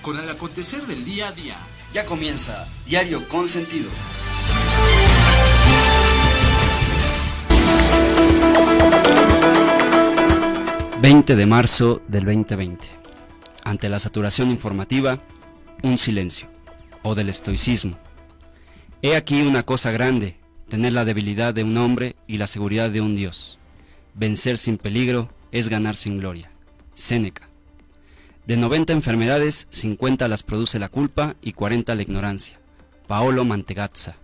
con el acontecer del día a día. Ya comienza Diario con Sentido. ...20 de marzo del 2020... ante la saturación informativa, un silencio, o del estoicismo. He aquí una cosa grande, tener la debilidad de un hombre y la seguridad de un Dios. Vencer sin peligro es ganar sin gloria. Séneca. De 90 enfermedades, 50 las produce la culpa y 40 la ignorancia. Paolo Mantegazza.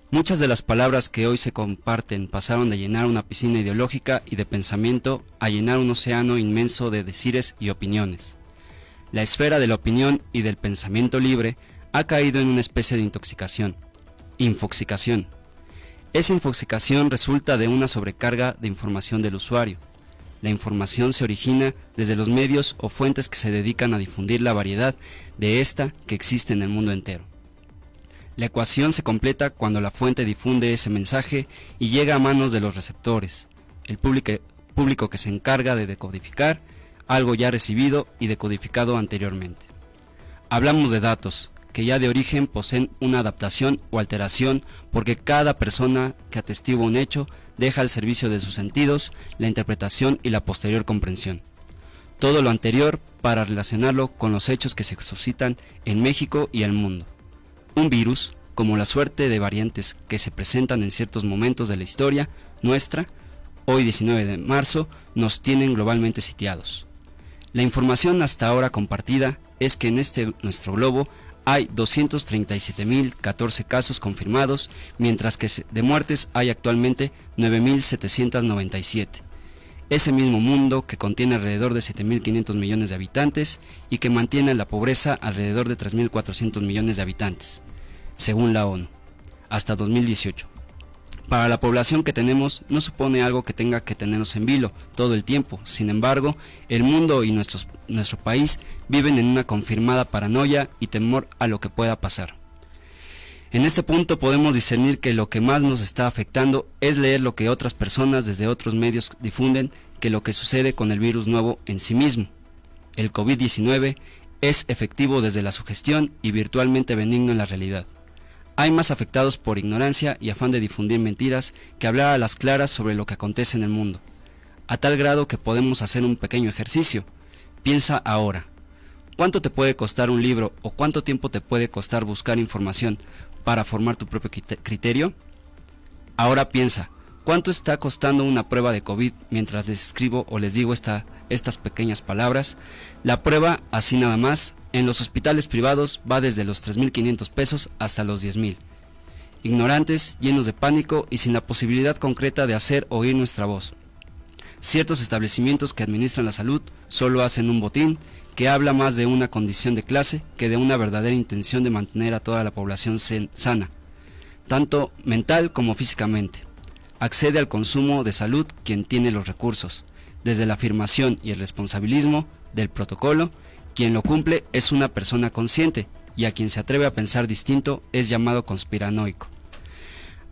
Muchas de las palabras que hoy se comparten pasaron de llenar una piscina ideológica y de pensamiento a llenar un océano inmenso de decires y opiniones. La esfera de la opinión y del pensamiento libre ha caído en una especie de intoxicación, infoxicación. Esa infoxicación resulta de una sobrecarga de información del usuario. La información se origina desde los medios o fuentes que se dedican a difundir la variedad de esta que existe en el mundo entero. La ecuación se completa cuando la fuente difunde ese mensaje y llega a manos de los receptores, el público que se encarga de decodificar algo ya recibido y decodificado anteriormente. Hablamos de datos, que ya de origen poseen una adaptación o alteración porque cada persona que atestigua un hecho deja al servicio de sus sentidos la interpretación y la posterior comprensión. Todo lo anterior para relacionarlo con los hechos que se suscitan en México y el mundo. Un virus, como la suerte de variantes que se presentan en ciertos momentos de la historia nuestra, hoy 19 de marzo, nos tienen globalmente sitiados. La información hasta ahora compartida es que en nuestro globo hay 237.014 casos confirmados, mientras que de muertes hay actualmente 9.797. Ese mismo mundo que contiene alrededor de 7.500 millones de habitantes y que mantiene la pobreza alrededor de 3.400 millones de habitantes, según la ONU, hasta 2018. Para la población que tenemos no supone algo que tenga que tenernos en vilo todo el tiempo. Sin embargo, el mundo y nuestro país viven en una confirmada paranoia y temor a lo que pueda pasar. En este punto podemos discernir que lo que más nos está afectando es leer lo que otras personas desde otros medios difunden que lo que sucede con el virus nuevo en sí mismo. El COVID-19 es efectivo desde la sugestión y virtualmente benigno en la realidad. Hay más afectados por ignorancia y afán de difundir mentiras que hablar a las claras sobre lo que acontece en el mundo, a tal grado que podemos hacer un pequeño ejercicio. Piensa ahora, ¿cuánto te puede costar un libro o cuánto tiempo te puede costar buscar información para formar tu propio criterio? Ahora piensa, ¿cuánto está costando una prueba de COVID mientras les escribo o les digo estas pequeñas palabras? La prueba, así nada más, en los hospitales privados va desde los 3.500 pesos hasta los 10.000. Ignorantes, llenos de pánico y sin la posibilidad concreta de hacer oír nuestra voz. Ciertos establecimientos que administran la salud solo hacen un botín que habla más de una condición de clase que de una verdadera intención de mantener a toda la población sana, tanto mental como físicamente. Accede al consumo de salud quien tiene los recursos. Desde la afirmación y el responsabilismo del protocolo, quien lo cumple es una persona consciente y a quien se atreve a pensar distinto es llamado conspiranoico.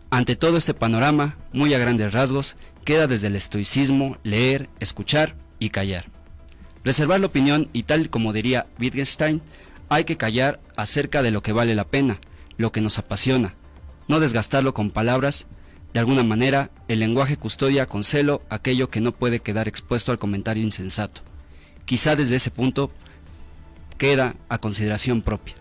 Ante todo este panorama, muy a grandes rasgos, queda desde el estoicismo leer, escuchar y callar. Reservar la opinión y tal como diría Wittgenstein, hay que callar acerca de lo que vale la pena, lo que nos apasiona, no desgastarlo con palabras. De alguna manera, el lenguaje custodia con celo aquello que no puede quedar expuesto al comentario insensato. Quizá desde ese punto queda a consideración propia.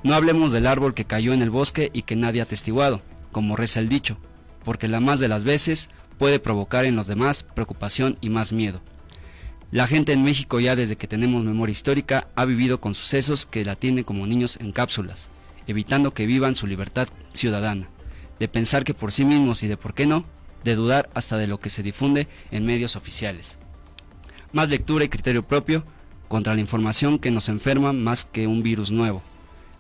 No hablemos del árbol que cayó en el bosque y que nadie ha atestiguado, como reza el dicho, porque la más de las veces puede provocar en los demás preocupación y más miedo. La gente en México ya desde que tenemos memoria histórica ha vivido con sucesos que la tienen como niños en cápsulas, evitando que vivan su libertad ciudadana, de pensar que por sí mismos y de por qué no, de dudar hasta de lo que se difunde en medios oficiales. Más lectura y criterio propio contra la información que nos enferma más que un virus nuevo.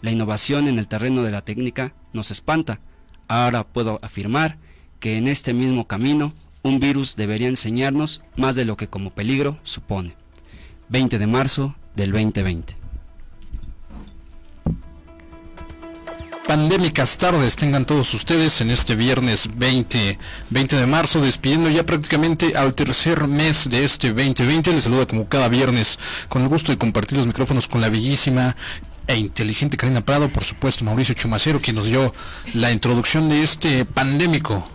La innovación en el terreno de la técnica nos espanta. Ahora puedo afirmar que en este mismo camino un virus debería enseñarnos más de lo que como peligro supone. 20 de marzo del 2020. pandémicas tardes tengan todos ustedes en este viernes 20 de marzo, despidiendo ya prácticamente al tercer mes de este 2020. Les saluda como cada viernes, con el gusto de compartir los micrófonos con la bellísima e inteligente Karina Prado, por supuesto Mauricio Chumacero, quien nos dio la introducción de este pandémico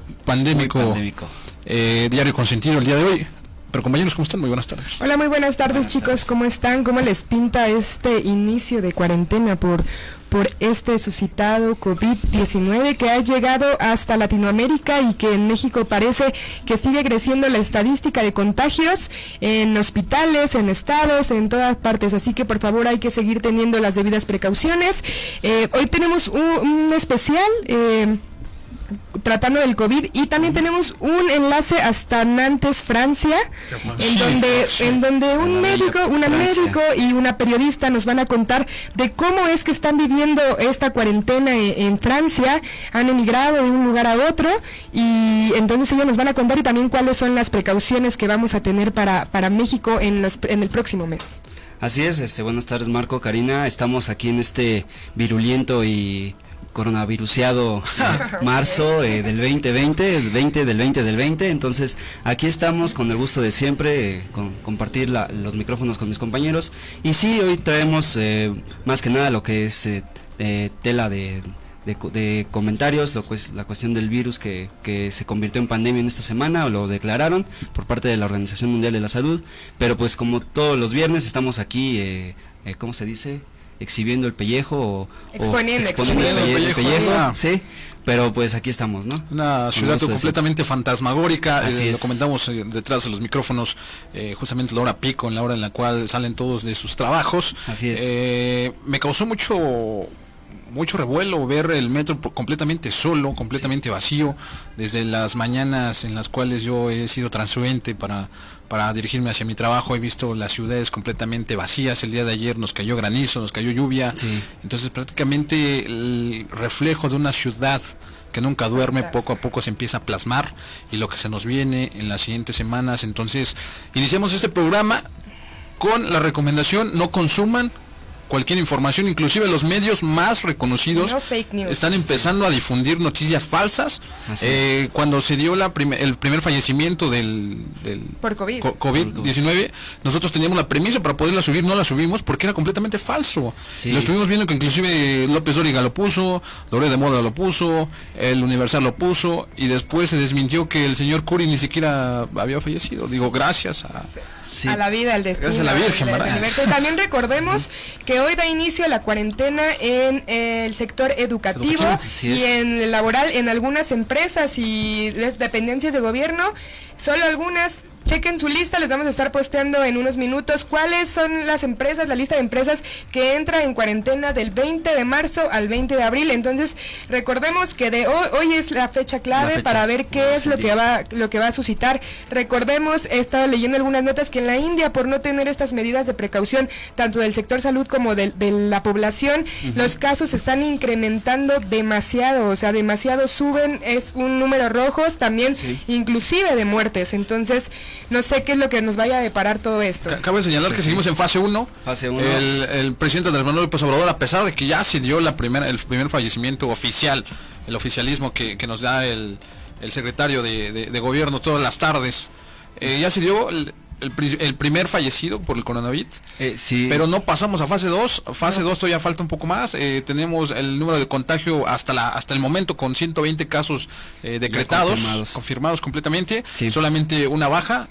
diario consentido el día de hoy. Pero compañeros, ¿cómo están? Muy buenas tardes. Hola, muy buenas tardes, chicos, ¿cómo están? ¿Cómo les pinta este inicio de cuarentena por este suscitado COVID-19 que ha llegado hasta Latinoamérica y que en México parece que sigue creciendo la estadística de contagios en hospitales, en estados, en todas partes? Así que por favor hay que seguir teniendo las debidas precauciones. Hoy tenemos un especial tratando del COVID, y también tenemos un enlace hasta Nantes, Francia, en donde un médico y una periodista nos van a contar de cómo es que están viviendo esta cuarentena en Francia. Han emigrado de un lugar a otro, y entonces ellos nos van a contar, y también cuáles son las precauciones que vamos a tener para México en el próximo mes. Así es, buenas tardes Marco, Karina, estamos aquí en este virulento y coronaviruseado marzo del 2020, el 20 del 20 del 20, entonces aquí estamos con el gusto de siempre, compartir los micrófonos con mis compañeros, y sí, hoy traemos más que nada lo que es tela de comentarios, la cuestión del virus que se convirtió en pandemia en esta semana, o lo declararon por parte de la Organización Mundial de la Salud, pero pues como todos los viernes estamos aquí, ¿cómo se dice?, exhibiendo el pellejo exponiendo el pellejo, sí, pero pues aquí estamos, ¿no? Una ciudad completamente fantasmagórica, lo comentamos detrás de los micrófonos, justamente la hora pico, en la hora en la cual salen todos de sus trabajos. Así es. Me causó mucho revuelo ver el metro completamente solo, completamente vacío, desde las mañanas en las cuales yo he sido transeúnte para dirigirme hacia mi trabajo. He visto las ciudades completamente vacías. El día de ayer nos cayó granizo, nos cayó lluvia, sí. Entonces prácticamente el reflejo de una ciudad que nunca duerme poco a poco se empieza a plasmar, y lo que se nos viene en las siguientes semanas. Entonces iniciamos este programa con la recomendación: no consuman cualquier información, inclusive los medios más reconocidos están empezando a difundir noticias falsas. Cuando se dio el primer fallecimiento por COVID-19, nosotros teníamos la premisa para poderla subir, no la subimos porque era completamente falso. Sí. Lo estuvimos viendo que inclusive López Dóriga lo puso, Loret de Mola lo puso, el Universal lo puso, y después se desmintió que el señor Curi ni siquiera había fallecido. Digo, gracias a la vida, al destino, gracias a la Virgen, ¿verdad? También recordemos que hoy da inicio la cuarentena en el sector educativo y en el laboral, en algunas empresas y dependencias de gobierno, solo algunas. Chequen su lista, les vamos a estar posteando en unos minutos cuáles son las empresas, la lista de empresas que entra en cuarentena del 20 de marzo al 20 de abril. Entonces, recordemos que hoy es la fecha clave para ver qué es lo que va a suscitar. Recordemos, he estado leyendo algunas notas que en la India, por no tener estas medidas de precaución, tanto del sector salud como de la población, los casos se están incrementando demasiado, o sea, demasiado suben, es un número rojos también, inclusive de muertes. Entonces, no sé qué es lo que nos vaya a deparar todo esto. Cabe señalar que seguimos en fase 1. El presidente Andrés Manuel López Obrador, a pesar de que ya se dio el primer fallecimiento oficial, el oficialismo que nos da el secretario de gobierno todas las tardes, ya se dio el primer fallecido por el coronavirus, sí. Pero no pasamos a fase 2. Fase 2 todavía falta un poco más. Tenemos el número de contagio hasta el momento con 120 casos decretados, confirmados completamente, sí. Solamente una baja.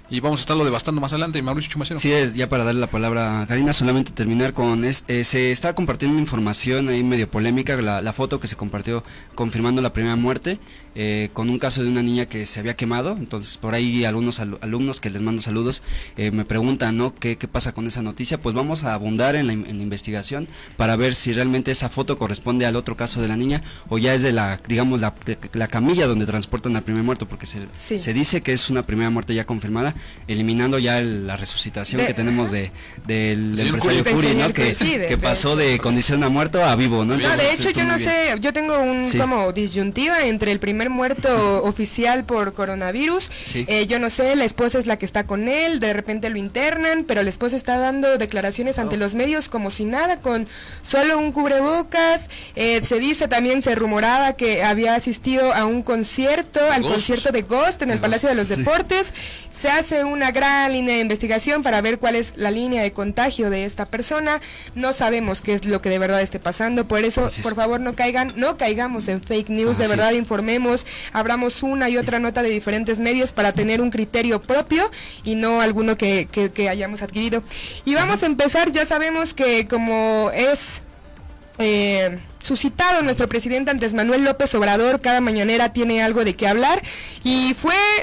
Y vamos a estarlo devastando más adelante. Mauricio Chumacero. Sí, ya para darle la palabra a Karina, solamente terminar con se está compartiendo información ahí medio polémica, la foto que se compartió confirmando la primera muerte, con un caso de una niña que se había quemado. Entonces por ahí algunos alumnos que les mando saludos me preguntan, ¿no?, ¿qué pasa con esa noticia? Pues vamos a abundar en la investigación para ver si realmente esa foto corresponde al otro caso de la niña, o ya es de la camilla donde transportan al primer muerto, porque se dice que es una primera muerte ya confirmada, eliminando ya la resucitación que tenemos del empresario Curi, ¿no?, que pasó de condición a muerto a vivo, ¿no? Entonces, de hecho yo no sé, yo tengo como disyuntiva entre el primer primer muerto oficial por coronavirus. Sí. Yo no sé, la esposa es la que está con él, de repente lo internan, pero la esposa está dando declaraciones ante los medios como si nada, con solo un cubrebocas. Se dice también, se rumoraba que había asistido a un concierto, al concierto de Ghost en el Palacio de los Deportes. Se hace una gran línea de investigación para ver cuál es la línea de contagio de esta persona. No sabemos qué es lo que de verdad esté pasando, por eso, por favor, no caigamos en fake news, de verdad informemos, abramos una y otra nota de diferentes medios para tener un criterio propio y no alguno que hayamos adquirido. Y vamos a empezar, ya sabemos que como es suscitado nuestro presidente Andrés Manuel López Obrador, cada mañanera tiene algo de qué hablar, y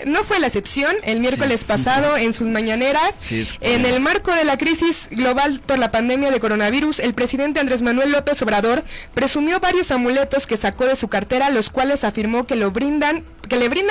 no fue la excepción el miércoles pasado en sus mañaneras. En el marco de la crisis global por la pandemia de coronavirus, el presidente Andrés Manuel López Obrador presumió varios amuletos que sacó de su cartera, los cuales afirmó que le brindan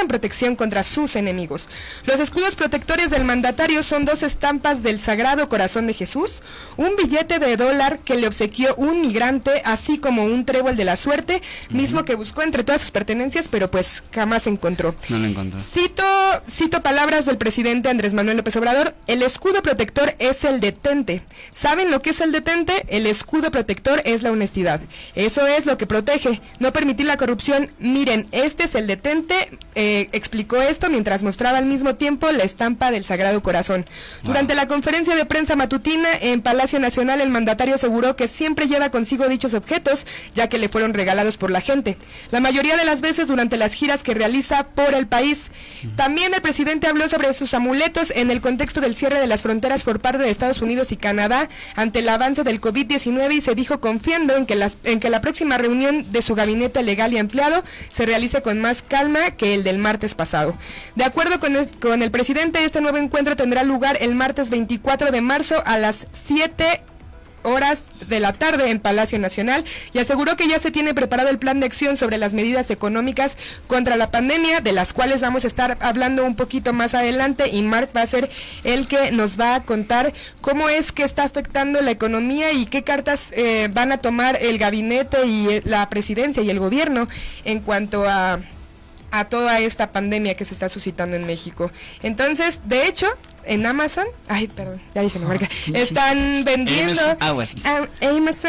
protección contra sus enemigos. Los escudos protectores del mandatario son 2 estampas del Sagrado Corazón de Jesús, un billete de $1 que le obsequió un migrante, así como un trébol de la suerte, mismo que buscó entre todas sus pertenencias, pero pues jamás encontró. No lo encontró. Cito palabras del presidente Andrés Manuel López Obrador: el escudo protector es el detente. ¿Saben lo que es el detente? El escudo protector es la honestidad. Eso es lo que protege, no permitir la corrupción. Miren, este es el detente. Explicó esto mientras mostraba al mismo tiempo la estampa del Sagrado Corazón. Durante la conferencia de prensa matutina en Palacio Nacional, el mandatario aseguró que siempre lleva consigo dichos objetos, ya que le fueron regalados por la gente, la mayoría de las veces durante las giras que realiza por el país. También el presidente habló sobre sus amuletos en el contexto del cierre de las fronteras por parte de Estados Unidos y Canadá ante el avance del COVID-19, y se dijo confiando en que la próxima reunión de su gabinete legal y ampliado se realice con más calma que el del martes pasado. De acuerdo con el presidente, este nuevo encuentro tendrá lugar el martes 24 de marzo a las 7 horas de la tarde en Palacio Nacional, y aseguró que ya se tiene preparado el plan de acción sobre las medidas económicas contra la pandemia, de las cuales vamos a estar hablando un poquito más adelante, y Marc va a ser el que nos va a contar cómo es que está afectando la economía y qué cartas van a tomar el gabinete y la presidencia y el gobierno en cuanto a toda esta pandemia que se está suscitando en México. Entonces, de hecho, en Amazon, ya dije la marca, están vendiendo Amazon,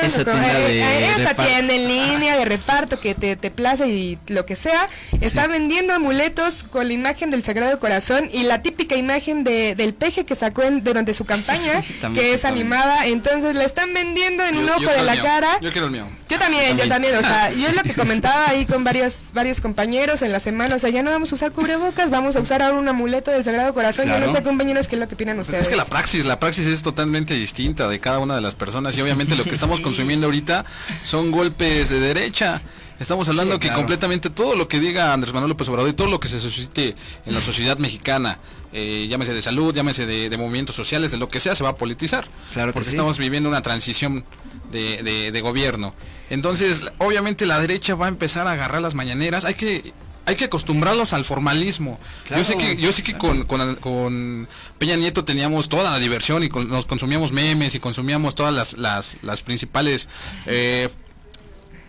esa tienda en línea de reparto que te place y lo que sea, están vendiendo amuletos con la imagen del Sagrado Corazón y la típica imagen del peje que sacó durante su campaña, que es animada. Entonces la están vendiendo en un ojo de la cara. Yo quiero el mío. Yo también, o sea, yo es lo que comentaba ahí con varios compañeros en la semana, o sea, ya no vamos a usar cubrebocas, vamos a usar ahora un amuleto del Sagrado Corazón. Claro. Yo no sé, compañeros, qué es lo que opinan ustedes. Es que la praxis es totalmente distinta de cada una de las personas, y obviamente lo que estamos consumiendo ahorita son golpes de derecha. Estamos hablando que completamente todo lo que diga Andrés Manuel López Obrador y todo lo que se suscite en la sociedad mexicana, llámese de salud, llámese de movimientos sociales, de lo que sea, se va a politizar. Claro, porque estamos viviendo una transición de gobierno. Entonces, obviamente la derecha va a empezar a agarrar las mañaneras. Hay que acostumbrarlos al formalismo. Claro, yo sé que con Peña Nieto teníamos toda la diversión y nos consumíamos memes y consumíamos todas las principales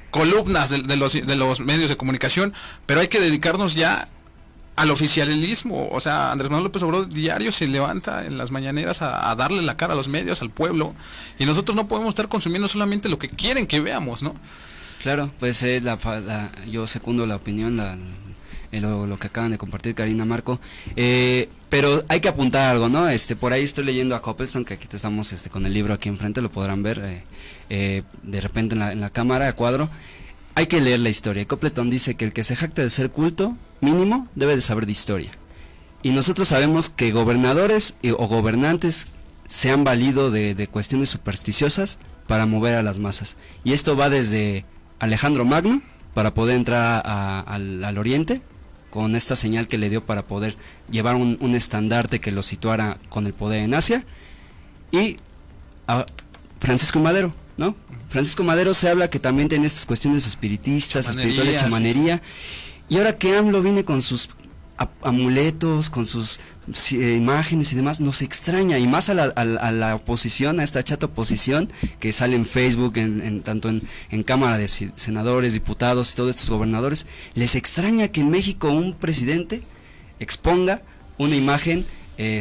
columnas de los medios de comunicación, pero hay que dedicarnos ya al oficialismo. O sea, Andrés Manuel López Obrador diario se levanta en las mañaneras a darle la cara a los medios, al pueblo, y nosotros no podemos estar consumiendo solamente lo que quieren que veamos, ¿no? Claro, pues yo secundo la opinión, lo que acaban de compartir Karina, Marco, pero hay que apuntar algo, ¿no? Por ahí estoy leyendo a Coppelson, que aquí estamos con el libro aquí enfrente, lo podrán ver de repente en la cámara a cuadro. Hay que leer la historia. Coppelson dice que el que se jacta de ser culto, mínimo, debe de saber de historia. Y nosotros sabemos que gobernadores o gobernantes se han valido de cuestiones supersticiosas para mover a las masas. Y esto va desde Alejandro Magno, para poder entrar al oriente, con esta señal que le dio para poder llevar un estandarte que lo situara con el poder en Asia, y a Francisco Madero, ¿no? Francisco Madero se habla que también tiene estas cuestiones espiritistas, espirituales, chamanería, y ahora que AMLO viene con sus amuletos, con sus imágenes y demás, nos extraña, y más a la oposición, a esta chata oposición que sale en Facebook, tanto en Cámara de Senadores, Diputados y todos estos gobernadores, les extraña que en México un presidente exponga una imagen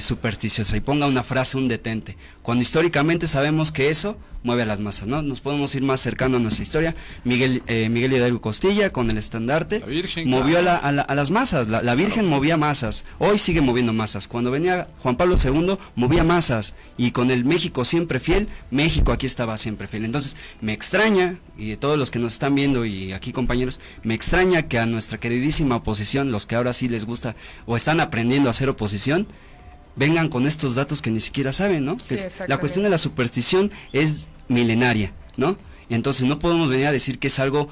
supersticiosa y ponga una frase, un detente, cuando históricamente sabemos que eso mueve a las masas, ¿no? Nos podemos ir más cercano a nuestra historia. Miguel Hidalgo Costilla con el estandarte movió a las masas, la Virgen movía masas, hoy sigue moviendo masas. Cuando venía Juan Pablo II movía masas, y con el México siempre fiel, México aquí estaba siempre fiel. Entonces me extraña, y de todos los que nos están viendo y aquí compañeros, me extraña que a nuestra queridísima oposición, los que ahora sí les gusta o están aprendiendo a hacer oposición, vengan con estos datos que ni siquiera saben, ¿no? Sí, la cuestión de la superstición es milenaria, ¿no? Y entonces no podemos venir a decir que es algo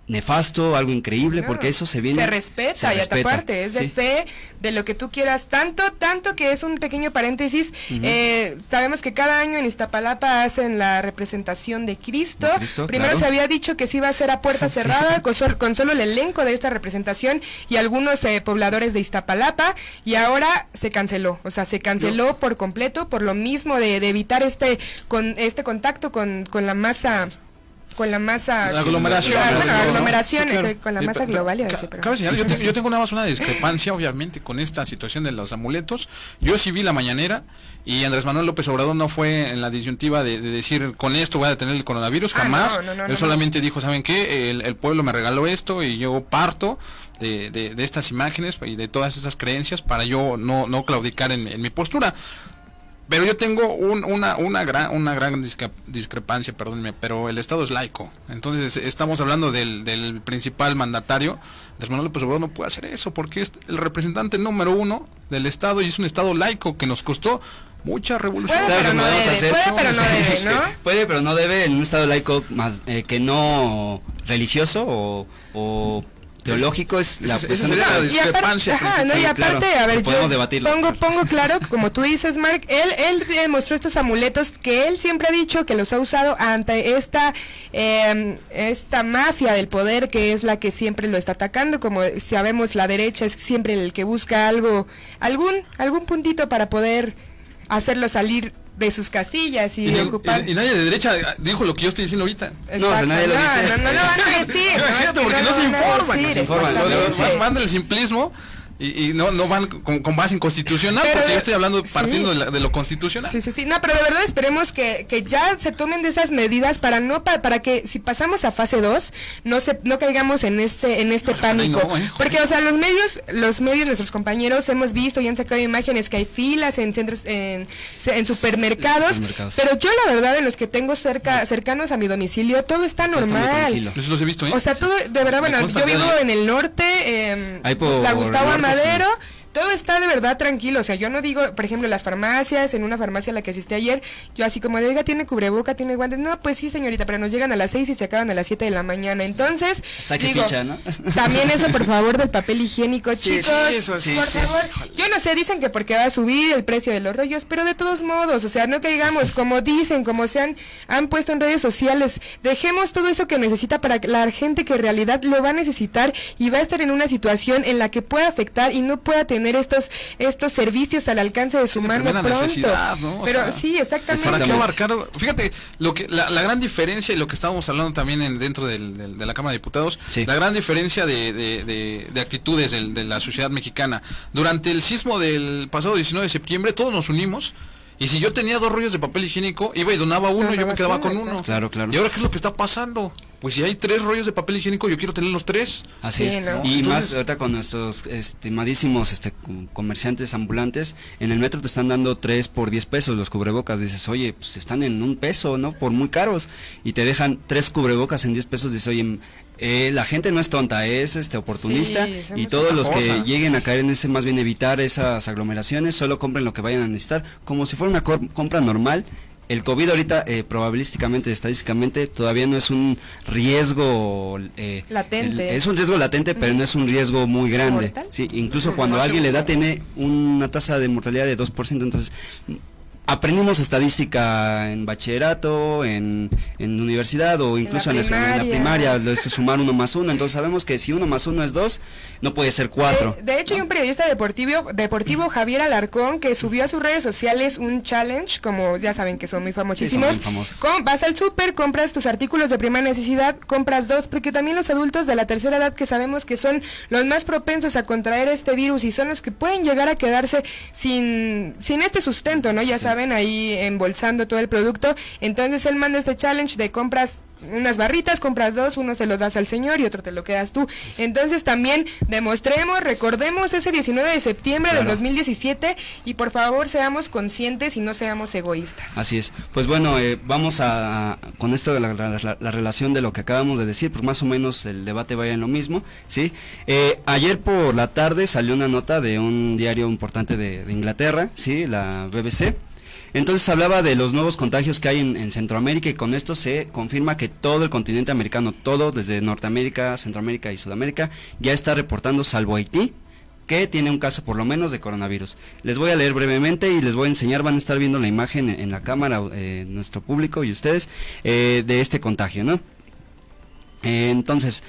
nefasto, algo increíble, porque eso se respeta, y aparte es de fe, de lo que tú quieras, tanto que es un pequeño paréntesis. Sabemos que cada año en Iztapalapa hacen la representación de Cristo. Primero se había dicho que se iba a hacer a puerta cerrada, con solo el elenco de esta representación y algunos pobladores de Iztapalapa, y ahora se canceló, por completo, por lo mismo de evitar este contacto con la masa. La aglomeración. Con la masa global. Yo tengo una discrepancia, obviamente, con esta situación de los amuletos. Yo sí vi la mañanera, y Andrés Manuel López Obrador no fue en la disyuntiva de decir, con esto voy a detener el coronavirus, jamás. Él solamente dijo, ¿saben qué? El pueblo me regaló esto, y yo parto de estas imágenes y de todas estas creencias para yo no claudicar en mi postura. Pero yo tengo una gran discrepancia, perdónenme, pero el Estado es laico. Entonces estamos hablando del principal mandatario. Andrés Manuel López Obrador no puede hacer eso, porque es el representante número 1 del Estado, y es un Estado laico que nos costó mucha revolución. Puede, pero no debe en un Estado laico más que no religioso o teológico. Es la discrepancia. Y aparte, a ver, podemos debatirlo. Pongo claro, como tú dices, Mark, él mostró estos amuletos que él siempre ha dicho que los ha usado ante esta mafia del poder, que es la que siempre lo está atacando. Como sabemos, la derecha es siempre el que busca algún puntito para poder hacerlo salir de sus casillas y ocupar. Y nadie de derecha dijo lo que yo estoy diciendo ahorita. No, nadie lo dice. No lo van a decir. Imagínate, porque no se informan. Van del simplismo y no van con base inconstitucional, porque yo estoy hablando partiendo de lo constitucional. Sí. No, pero de verdad esperemos que ya se tomen de esas medidas para que si pasamos a fase 2 no caigamos en este pánico. Porque, o sea, los medios, nuestros compañeros hemos visto y han sacado imágenes que hay filas en centros, en supermercados, pero yo la verdad, en los que tengo cercanos a mi domicilio, todo está normal. Eso los he visto, O sea, todo, de verdad, bueno, yo vivo en el norte, la Gustavo Amadero. Todo está de verdad tranquilo, o sea, yo no digo, por ejemplo, las farmacias, en una farmacia a la que asistí ayer, yo así como de, oiga, ¿tiene cubreboca, tiene guantes? No, pues sí, señorita, pero nos llegan a las 6 y se acaban a las 7 de la mañana, entonces, ficha, ¿no? También eso, por favor, del papel higiénico, chicos, por favor, yo no sé, dicen que porque va a subir el precio de los rollos, pero de todos modos, o sea, no caigamos, como dicen, como se han puesto en redes sociales, dejemos todo eso que necesita para la gente que en realidad lo va a necesitar y va a estar en una situación en la que pueda afectar y no pueda tener estos servicios al alcance de su mano pronto, ¿no? Pero sí, exactamente. Para qué abarcar, fíjate la gran diferencia, y lo que estábamos hablando también dentro de la Cámara de Diputados, la gran diferencia de actitudes de la sociedad mexicana. Durante el sismo del pasado 19 de septiembre todos nos unimos, y si yo tenía 2 rollos de papel higiénico, iba y donaba uno, yo me quedaba con uno. Claro. ¿Y ahora qué es lo que está pasando? Pues si hay 3 rollos de papel higiénico, yo quiero tener los 3. Así es. ¿No? Y entonces, más ahorita con nuestros estimadísimos comerciantes ambulantes, en el metro te están dando 3 por 10 pesos los cubrebocas. Dices, oye, pues están en $1, ¿no? Por muy caros. Y te dejan 3 cubrebocas en 10 pesos. Dices, oye, la gente no es tonta, es oportunista, y todos los que lleguen a caer en ese, más bien evitar esas aglomeraciones, solo compren lo que vayan a necesitar, como si fuera una compra normal. El COVID ahorita, probabilísticamente, estadísticamente, todavía no es un riesgo latente. Es un riesgo latente, pero no es un riesgo muy grande. Sí, incluso cuando a alguien le da, tiene una tasa de mortalidad de 2%, entonces aprendimos estadística en bachillerato, en universidad o incluso en la primaria, esto es sumar 1 más 1, entonces sabemos que si 1 más 1 es 2, no puede ser 4. De hecho, hay un periodista deportivo, Javier Alarcón, que subió a sus redes sociales un challenge, como ya saben que son muy famosísimos. Sí, son muy famosos. Vas al súper, compras tus artículos de primera necesidad, compras 2, porque también los adultos de la tercera edad, que sabemos que son los más propensos a contraer este virus y son los que pueden llegar a quedarse sin este sustento, ¿no? Ya saben, ahí embolsando todo el producto. Entonces él manda este challenge de compras unas barritas, compras 2, uno se lo das al señor y otro te lo quedas tú. Entonces también recordemos ese 19 de septiembre del 2017 y por favor seamos conscientes y no seamos egoístas. Así es. Pues bueno, vamos con esto de la relación de lo que acabamos de decir, pues más o menos el debate vaya en lo mismo, ¿sí? Ayer por la tarde salió una nota de un diario importante de Inglaterra, ¿sí? La BBC. Entonces hablaba de los nuevos contagios que hay en Centroamérica y con esto se confirma que todo el continente americano, todo desde Norteamérica, Centroamérica y Sudamérica, ya está reportando, salvo Haití, que tiene un caso por lo menos de coronavirus. Les voy a leer brevemente y les voy a enseñar, van a estar viendo la imagen en la cámara, nuestro público y ustedes, de este contagio, ¿no? Entonces,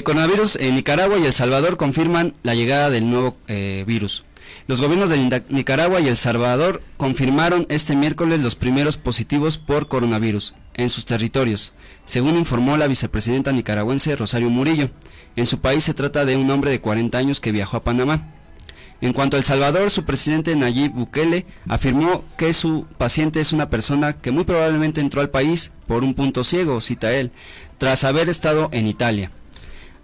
coronavirus en Nicaragua y El Salvador confirman la llegada del nuevo virus. Los gobiernos de Nicaragua y El Salvador confirmaron este miércoles los primeros positivos por coronavirus en sus territorios, según informó la vicepresidenta nicaragüense Rosario Murillo. En su país se trata de un hombre de 40 años que viajó a Panamá. En cuanto a El Salvador, su presidente Nayib Bukele afirmó que su paciente es una persona que muy probablemente entró al país por un punto ciego, cita él, tras haber estado en Italia.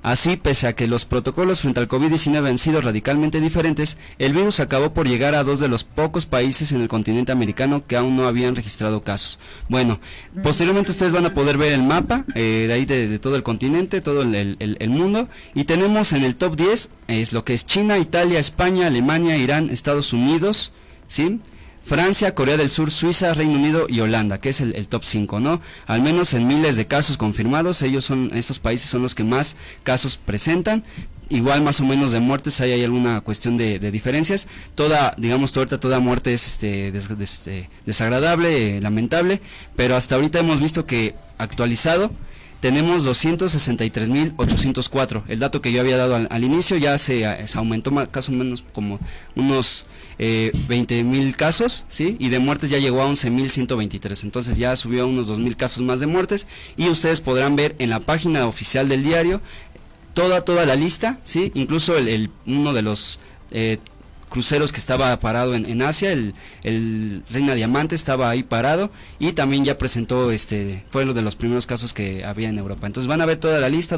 Así, pese a que los protocolos frente al COVID-19 han sido radicalmente diferentes, el virus acabó por llegar a 2 de los pocos países en el continente americano que aún no habían registrado casos. Bueno, posteriormente ustedes van a poder ver el mapa de ahí de todo el continente, todo el mundo, y tenemos en el top 10 es lo que es China, Italia, España, Alemania, Irán, Estados Unidos, ¿sí? Francia, Corea del Sur, Suiza, Reino Unido y Holanda, que es el top 5, ¿no? Al menos en miles de casos confirmados, estos países son los que más casos presentan. Igual más o menos de muertes hay alguna cuestión de diferencias. Toda muerte es desagradable, lamentable, pero hasta ahorita hemos visto que actualizado tenemos 263.804. El dato que yo había dado al inicio ya se aumentó más o menos como unos 20.000 casos, ¿sí? Y de muertes ya llegó a 11.123. Entonces ya subió a unos 2.000 casos más de muertes. Y ustedes podrán ver en la página oficial del diario toda la lista, ¿sí? Incluso uno de los cruceros que estaba parado en Asia, el Reina Diamante estaba ahí parado y también ya presentó, fue uno de los primeros casos que había en Europa. Entonces van a ver toda la lista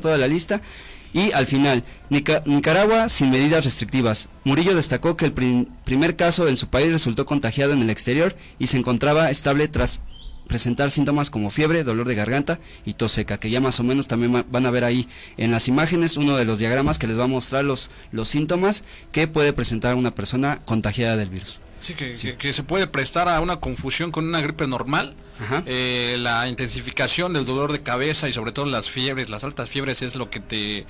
y al final, Nicaragua sin medidas restrictivas. Murillo destacó que el primer caso en su país resultó contagiado en el exterior y se encontraba estable tras presentar síntomas como fiebre, dolor de garganta y tos seca, que ya más o menos también van a ver ahí en las imágenes uno de los diagramas que les va a mostrar los síntomas que puede presentar una persona contagiada del virus. Sí, que se puede prestar a una confusión con una gripe normal. La intensificación del dolor de cabeza y sobre todo las fiebres, las altas fiebres es lo que te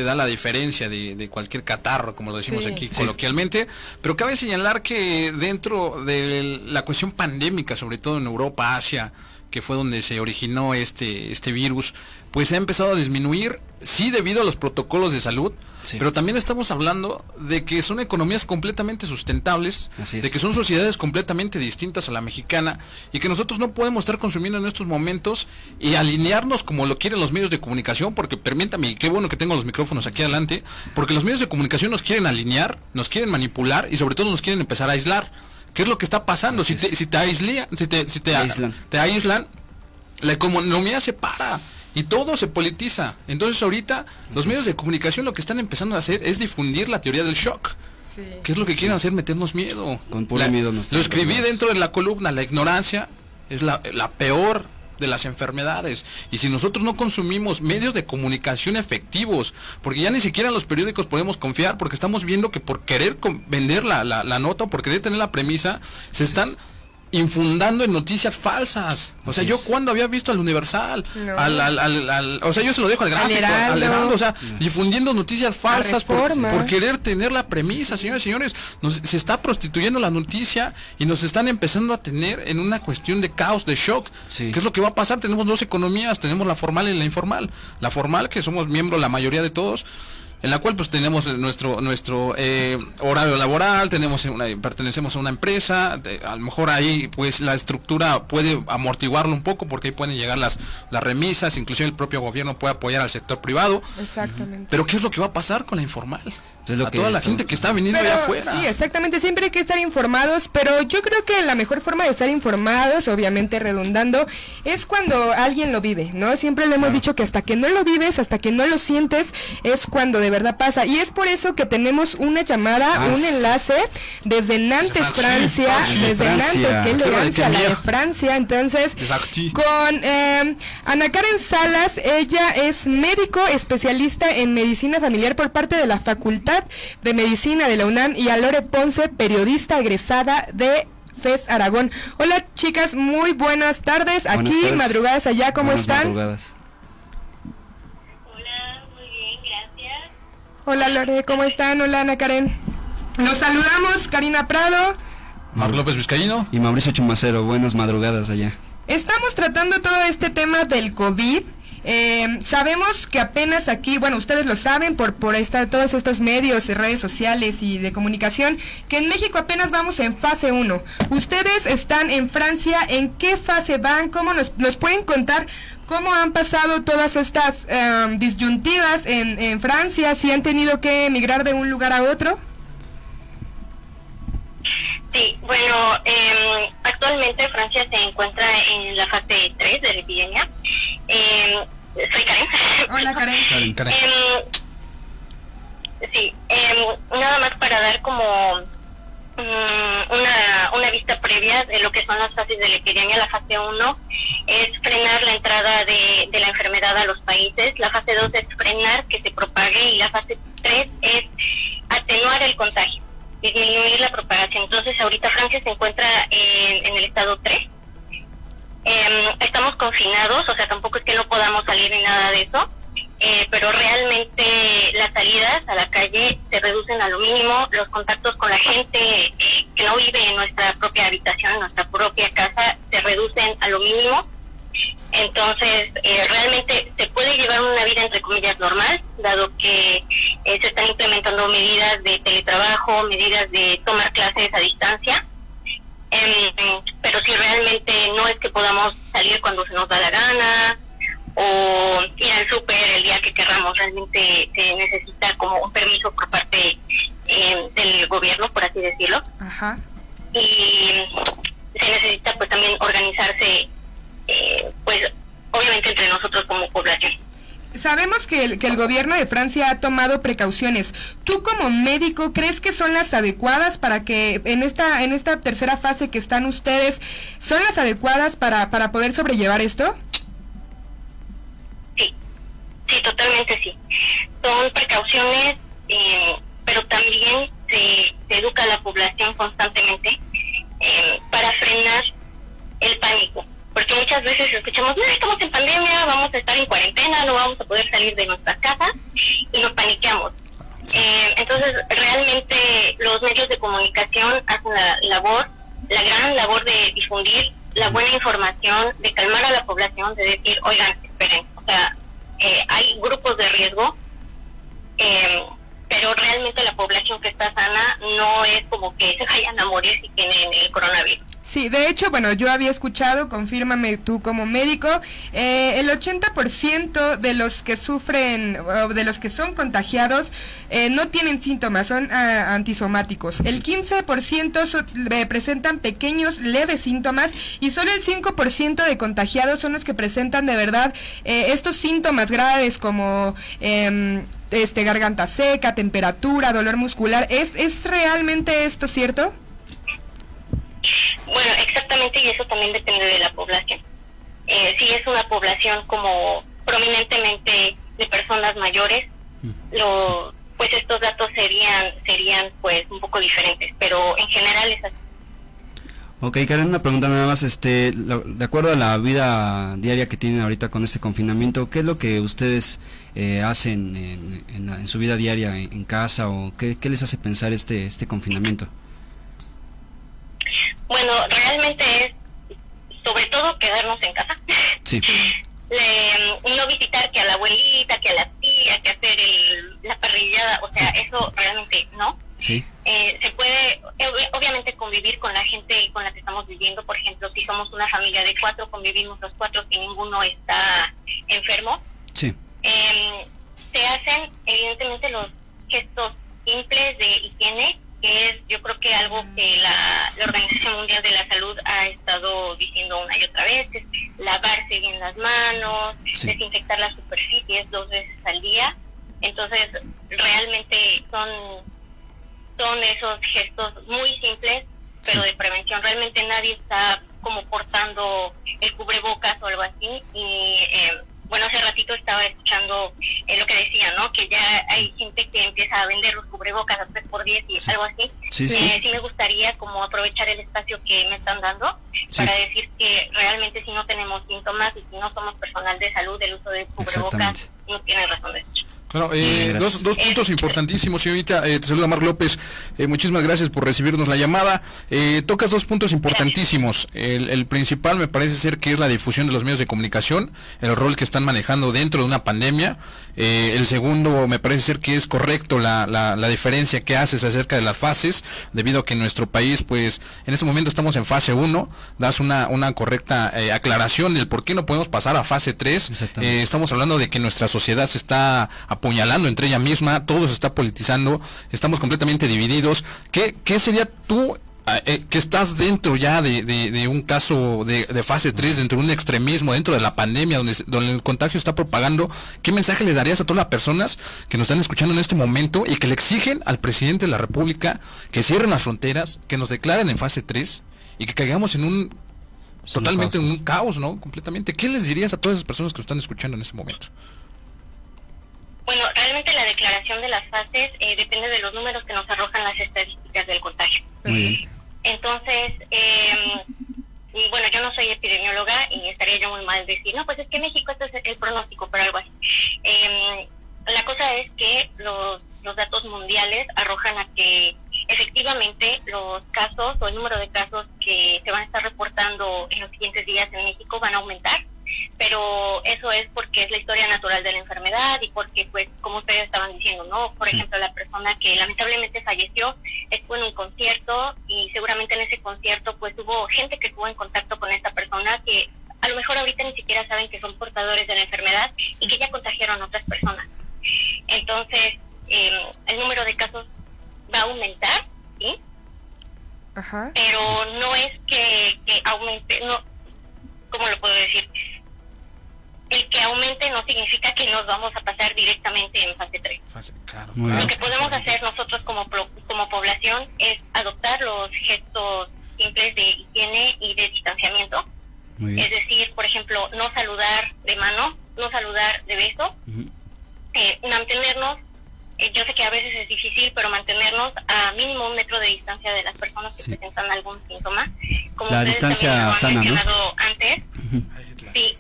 da la diferencia de cualquier catarro, como lo decimos aquí coloquialmente, pero cabe señalar que dentro de la cuestión pandémica, sobre todo en Europa, Asia, que fue donde se originó este virus, pues ha empezado a disminuir, sí debido a los protocolos de salud, pero también estamos hablando de que son economías completamente sustentables, de que son sociedades completamente distintas a la mexicana y que nosotros no podemos estar consumiendo en estos momentos y alinearnos como lo quieren los medios de comunicación, porque permítame, qué bueno que tengo los micrófonos aquí adelante, porque los medios de comunicación nos quieren alinear, nos quieren manipular y sobre todo nos quieren empezar a aislar. ¿Qué es lo que está pasando? Si te aíslan, la economía se para y todo se politiza. Entonces ahorita los medios de comunicación lo que están empezando a hacer es difundir la teoría del shock. ¿Qué es lo que quieren hacer? Meternos miedo. Con puro miedo lo escribí dentro de la columna, la ignorancia es la peor de las enfermedades, y si nosotros no consumimos medios de comunicación efectivos, porque ya ni siquiera en los periódicos podemos confiar, porque estamos viendo que por querer vender la nota o por querer tener la premisa, se están infundando en noticias falsas. O sea, yo cuando había visto al Universal, o sea, yo se lo dejo al gráfico, al Heraldo, o sea, difundiendo noticias falsas por querer tener la premisa, señores y señores, se está prostituyendo la noticia y nos están empezando a tener en una cuestión de caos, de shock. ¿Qué es lo que va a pasar? Tenemos dos economías, tenemos la formal y la informal. La formal, que somos miembros la mayoría de todos, en la cual pues tenemos nuestro horario laboral, pertenecemos a una empresa, a lo mejor ahí pues la estructura puede amortiguarlo un poco porque ahí pueden llegar las remisas, inclusive el propio gobierno puede apoyar al sector privado. Exactamente. Pero ¿qué es lo que va a pasar con la informal? A toda la gente que está viniendo allá afuera. Sí, exactamente, siempre hay que estar informados, pero yo creo que la mejor forma de estar informados, obviamente redundando, es cuando alguien lo vive, ¿no? Siempre lo hemos dicho que hasta que no lo vives, hasta que no lo sientes, es cuando de verdad pasa. Y es por eso que tenemos una llamada, un enlace desde Nantes, Francia, desde Nantes, que es elegancia, la de Francia. Entonces, con Ana Karen Salas, ella es médico especialista en medicina familiar por parte de la Facultad de Medicina de la UNAM, y a Lore Ponce, periodista egresada de FES Aragón. Hola chicas, muy buenas tardes. Aquí, madrugadas allá, ¿cómo están? Madrugadas. Hola, muy bien, gracias. Hola Lore, ¿cómo están? Hola Ana Karen. Nos saludamos, Karina Prado, Marc López Vizcaíno y Mauricio Chumacero. Buenas madrugadas allá. Estamos tratando todo este tema del COVID. Sabemos que apenas aquí, bueno, ustedes lo saben por todos estos medios, redes sociales y de comunicación, que en México apenas vamos en fase 1. Ustedes están en Francia, ¿en qué fase van? ¿Cómo nos pueden contar cómo han pasado todas estas disyuntivas en Francia? ¿Si han tenido que emigrar de un lugar a otro? Sí, bueno, actualmente Francia se encuentra en la fase 3 de la epidemia. Soy Karen. Hola Karen. Sí, nada más para dar como una vista previa de lo que son las fases de la epidemia. La fase 1 es frenar la entrada de la enfermedad a los países, la fase 2 es frenar que se propague y la fase 3 es atenuar el contagio, disminuir la propagación. Entonces ahorita Francia se encuentra en el estado 3. Estamos confinados, o sea, tampoco es que no podamos salir ni nada de eso, pero realmente las salidas a la calle se reducen a lo mínimo, los contactos con la gente que no vive en nuestra propia habitación, en nuestra propia casa, se reducen a lo mínimo. Entonces, realmente se puede llevar una vida entre comillas normal, dado que se están implementando medidas de teletrabajo, medidas de tomar clases a distancia, pero si realmente no es que podamos salir cuando se nos da la gana o ir al súper el día que querramos, realmente se necesita como un permiso por parte del gobierno, por así decirlo. Ajá. Y se necesita pues también organizarse pues obviamente entre nosotros como población. Sabemos que el gobierno de Francia ha tomado precauciones. ¿Tú como médico crees que son las adecuadas para que en esta tercera fase que están ustedes, son las adecuadas para poder sobrellevar esto? Sí, totalmente sí. Son precauciones, pero también se educa a la población constantemente para frenar el pánico. Porque muchas veces escuchamos, no, estamos en pandemia, vamos a estar en cuarentena, no vamos a poder salir de nuestras casas, y nos paniqueamos. Entonces, realmente los medios de comunicación hacen la gran labor de difundir la buena información, de calmar a la población, de decir, oigan, esperen, o sea, hay grupos de riesgo, pero realmente la población que está sana no es como que se vayan a morir si tienen el coronavirus. Sí, de hecho, bueno, yo había escuchado, confírmame tú como médico, el 80% de los que sufren, de los que son contagiados, no tienen síntomas, son antisomáticos. El 15% presentan pequeños, leves síntomas, y solo el 5% de contagiados son los que presentan de verdad estos síntomas graves como garganta seca, temperatura, dolor muscular. ¿Es realmente esto cierto? Bueno, exactamente, y eso también depende de la población. Si es una población como prominentemente de personas mayores, pues estos datos serían pues un poco diferentes, pero en general es así. Ok, Karen, una pregunta nada más, de acuerdo a la vida diaria que tienen ahorita con este confinamiento, ¿qué es lo que ustedes hacen en su vida diaria en casa, o qué les hace pensar este confinamiento? Bueno, realmente es sobre todo quedarnos en casa. Sí. No visitar que a la abuelita, que a la tía, que hacer la parrillada, o sea, eso realmente no. Sí. Se puede, obviamente, convivir con la gente con la que estamos viviendo. Por ejemplo, si somos una familia de 4, convivimos los 4 si ninguno está enfermo. Sí. Se hacen, evidentemente, los gestos simples de higiene, que es, yo creo que algo que la Organización Mundial de la Salud ha estado diciendo una y otra vez, es lavarse bien las manos, sí, desinfectar las superficies 2 veces al día. Entonces, realmente son esos gestos muy simples, pero de prevención. Realmente nadie está como portando el cubrebocas o algo así. Y bueno, hace ratito estaba escuchando lo que decía, ¿no? Que ya hay gente que empieza a vender los cubrebocas a 3x10 y algo así. Sí me gustaría como aprovechar el espacio que me están dando para decir que realmente si no tenemos síntomas y si no somos personal de salud, el uso de cubrebocas no tiene razón de ser. Claro, dos puntos importantísimos, señorita. Te saluda Marc López. Muchísimas gracias por recibirnos la llamada. Tocas 2 puntos importantísimos. El principal me parece ser que es la difusión de los medios de comunicación, el rol que están manejando dentro de una pandemia. El segundo me parece ser que es correcto la diferencia que haces acerca de las fases, debido a que en nuestro país, pues, en este momento estamos en fase 1. Das una correcta aclaración del por qué no podemos pasar a fase 3. Estamos hablando de que nuestra sociedad se está apuñalando entre ella misma, todo se está politizando, estamos completamente divididos. ¿Qué sería tú, que estás dentro ya de un caso de fase 3, dentro de un extremismo, dentro de la pandemia, donde el contagio está propagando? ¿Qué mensaje le darías a todas las personas que nos están escuchando en este momento y que le exigen al presidente de la República que cierren las fronteras, que nos declaren en fase 3 y que caigamos en un caos, ¿no? Completamente. ¿Qué les dirías a todas esas personas que nos están escuchando en este momento? Bueno, realmente la declaración de las fases depende de los números que nos arrojan las estadísticas del contagio. Entonces, y bueno, yo no soy epidemióloga y estaría yo muy mal decir, no, pues es que México este es el pronóstico, pero algo así. La cosa es que los datos mundiales arrojan a que efectivamente los casos o el número de casos que se van a estar reportando en los siguientes días en México van a aumentar. Pero eso es porque es la historia natural de la enfermedad y porque, pues, como ustedes estaban diciendo, ¿no? Por ejemplo, la persona que lamentablemente falleció estuvo en un concierto y seguramente en ese concierto, pues, hubo gente que estuvo en contacto con esta persona que a lo mejor ahorita ni siquiera saben que son portadores de la enfermedad y que ya contagiaron a otras personas. Entonces, el número de casos va a aumentar, ¿sí? Ajá. Pero no es que aumente, no, ¿cómo lo puedo decir? El que aumente no significa que nos vamos a pasar directamente en fase 3. Claro. Lo que podemos hacer nosotros como población es adoptar los gestos simples de higiene y de distanciamiento. Es decir, por ejemplo, no saludar de mano, no saludar de beso, mantenernos, yo sé que a veces es difícil, pero mantenernos a mínimo 1 metro de distancia de las personas que presentan algún síntoma. Como la distancia sana, ¿no? Antes. Sí.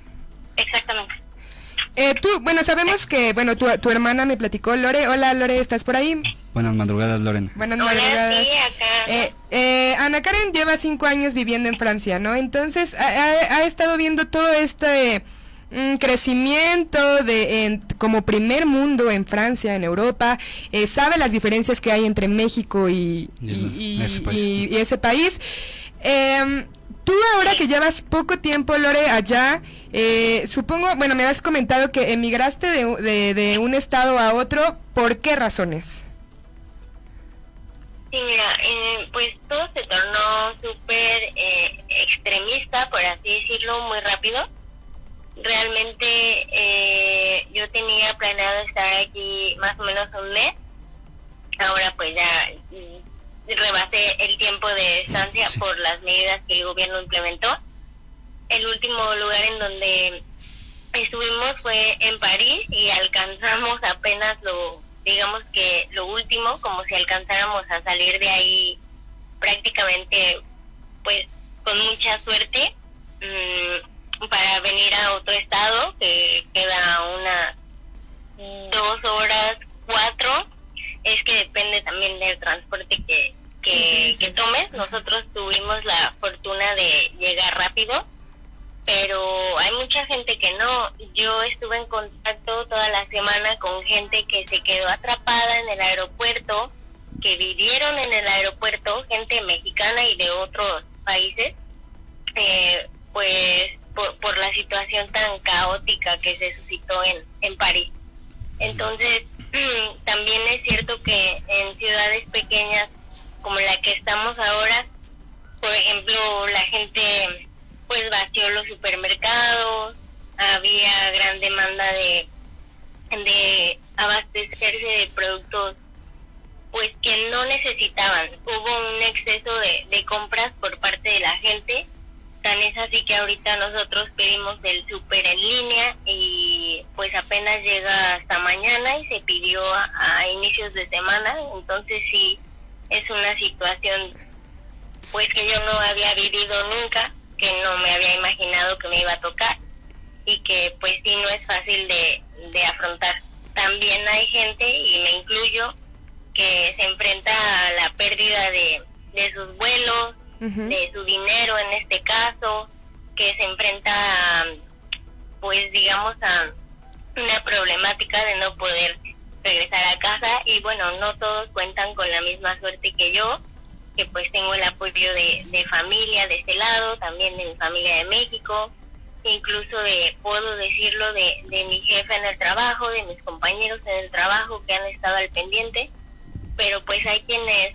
Exactamente. Bueno, sabemos que, bueno, tu hermana me platicó, Lore. Hola, Lore, ¿estás por ahí? Buenas madrugadas, Lorena. Buenas madrugadas. Sí, acá. Ana Karen lleva 5 años viviendo en Francia, ¿no? Entonces, ha estado viendo todo este crecimiento como primer mundo en Francia, en Europa. Sabe las diferencias que hay entre México y ese país. Tú ahora que llevas poco tiempo, Lore, allá, supongo, bueno, me has comentado que emigraste de un estado a otro. ¿Por qué razones? Sí, mira, pues todo se tornó súper extremista, por así decirlo, muy rápido. Realmente yo tenía planeado estar aquí más o menos 1 mes. Ahora pues ya rebasé el tiempo de estancia por las medidas que el gobierno implementó. El último lugar en donde estuvimos fue en París y alcanzamos apenas digamos que lo último, como si alcanzáramos a salir de ahí prácticamente pues con mucha suerte para venir a otro estado que queda unas 2 horas, 4. Es que depende también del transporte que tomes. Nosotros tuvimos la fortuna de llegar rápido, pero hay mucha gente que no. Yo estuve en contacto toda la semana con gente que se quedó atrapada en el aeropuerto, que vivieron en el aeropuerto, gente mexicana y de otros países, pues por la situación tan caótica que se suscitó en París. Entonces, también es cierto que en ciudades pequeñas como la que estamos ahora, por ejemplo, la gente pues vació los supermercados, había gran demanda de abastecerse de productos pues que no necesitaban. Hubo un exceso de compras por parte de la gente, tan es así que ahorita nosotros pedimos el súper en línea y pues apenas llega hasta mañana y se pidió a inicios de semana. Entonces sí, es una situación pues que yo no había vivido nunca, que no me había imaginado que me iba a tocar y que pues sí no es fácil de afrontar. También hay gente, y me incluyo, que se enfrenta a la pérdida de sus vuelos, de su dinero en este caso, que se enfrenta pues digamos a una problemática de no poder regresar a casa. Y bueno, no todos cuentan con la misma suerte que yo, que pues tengo el apoyo de familia de este lado, también de mi familia de México, incluso puedo decirlo, de mi jefa en el trabajo, de mis compañeros en el trabajo que han estado al pendiente. Pero pues hay quienes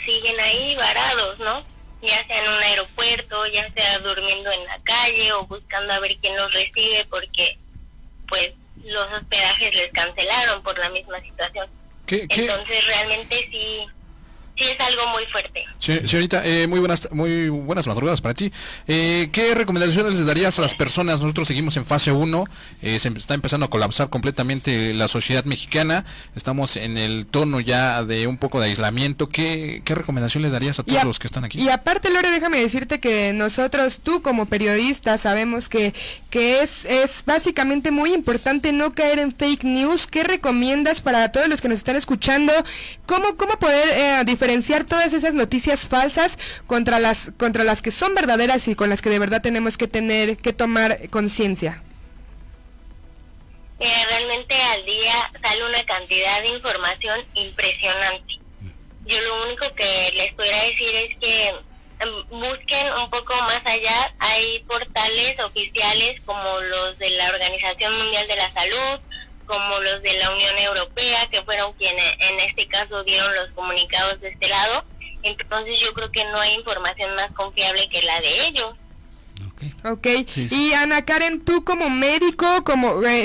siguen ahí varados, ¿no? Ya sea en un aeropuerto, ya sea durmiendo en la calle o buscando a ver quién los recibe, porque pues los hospedajes les cancelaron por la misma situación. Entonces realmente sí es algo muy fuerte. Señorita, muy buenas madrugadas para ti. ¿Qué recomendaciones les darías a las personas? Nosotros seguimos en fase 1, se está empezando a colapsar completamente la sociedad mexicana, estamos en el tono ya de un poco de aislamiento. ¿Qué recomendación le darías a todos los que están aquí? Y aparte, Lore, déjame decirte que nosotros, tú como periodista, sabemos que es básicamente muy importante no caer en fake news. ¿Qué recomiendas para todos los que nos están escuchando? ¿Cómo poder diferenciar todas esas noticias falsas contra las que son verdaderas y con las que de verdad tenemos que tomar conciencia? Realmente al día sale una cantidad de información impresionante. Yo lo único que les podría decir es que busquen un poco más allá. Hay portales oficiales como los de la Organización Mundial de la Salud, como los de la Unión Europea, que fueron quienes en este caso dieron los comunicados de este lado. Entonces yo creo que no hay información más confiable que la de ellos. Okay. Sí. Y Ana Karen, tú como médico,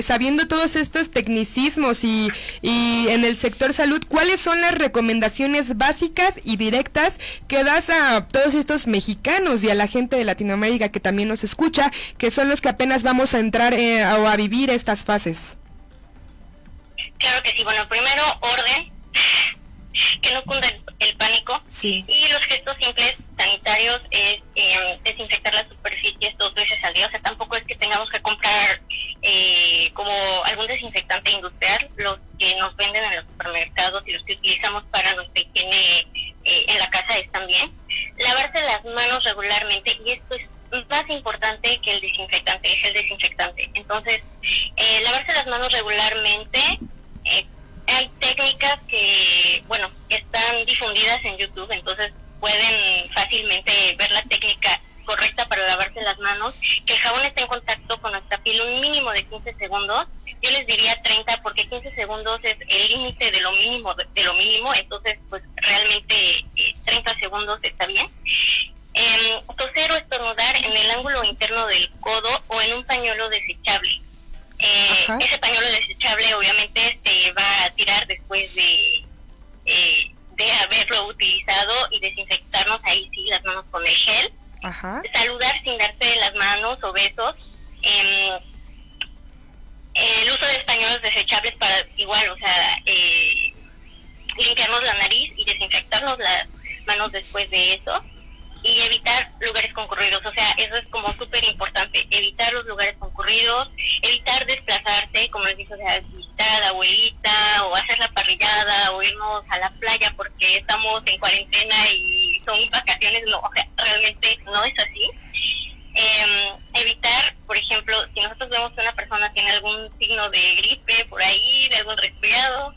sabiendo todos estos tecnicismos y en el sector salud, ¿cuáles son las recomendaciones básicas y directas que das a todos estos mexicanos y a la gente de Latinoamérica que también nos escucha, que son los que apenas vamos a entrar o a vivir estas fases? Claro que sí. Bueno, primero, orden, que no cunda el pánico. Sí. Y los gestos simples sanitarios es desinfectar las superficies 2 veces al día. O sea, tampoco es que tengamos que comprar como algún desinfectante industrial. Los que nos venden en los supermercados y los que utilizamos para nuestra higiene en la casa están bien. Lavarse las manos regularmente, y esto es más importante que el desinfectante, es el desinfectante. Entonces, lavarse las manos regularmente. Hay técnicas que, bueno, están difundidas en YouTube, entonces pueden fácilmente ver la técnica correcta para lavarse las manos. Que el jabón esté en contacto con nuestra piel un mínimo de 15 segundos. Yo les diría 30, porque 15 segundos es el límite de lo mínimo, entonces pues realmente 30 segundos está bien. Toser o estornudar en el ángulo interno del codo o en un pañuelo desechable. Ese pañuelo desechable obviamente se va a tirar después de haberlo utilizado, y desinfectarnos ahí sí las manos con el gel. Saludar sin darse las manos o besos. El uso de pañuelos desechables para igual, o sea, limpiarnos la nariz y desinfectarnos las manos después de eso. y evitar lugares concurridos. O sea, eso es como súper importante, evitar los lugares concurridos, evitar desplazarse, como les dije, o sea, visitar a la abuelita o hacer la parrillada o irnos a la playa porque estamos en cuarentena y son vacaciones. No, o sea, realmente no es así. Evitar, por ejemplo, si nosotros vemos que una persona tiene algún signo de gripe por ahí, de algún resfriado,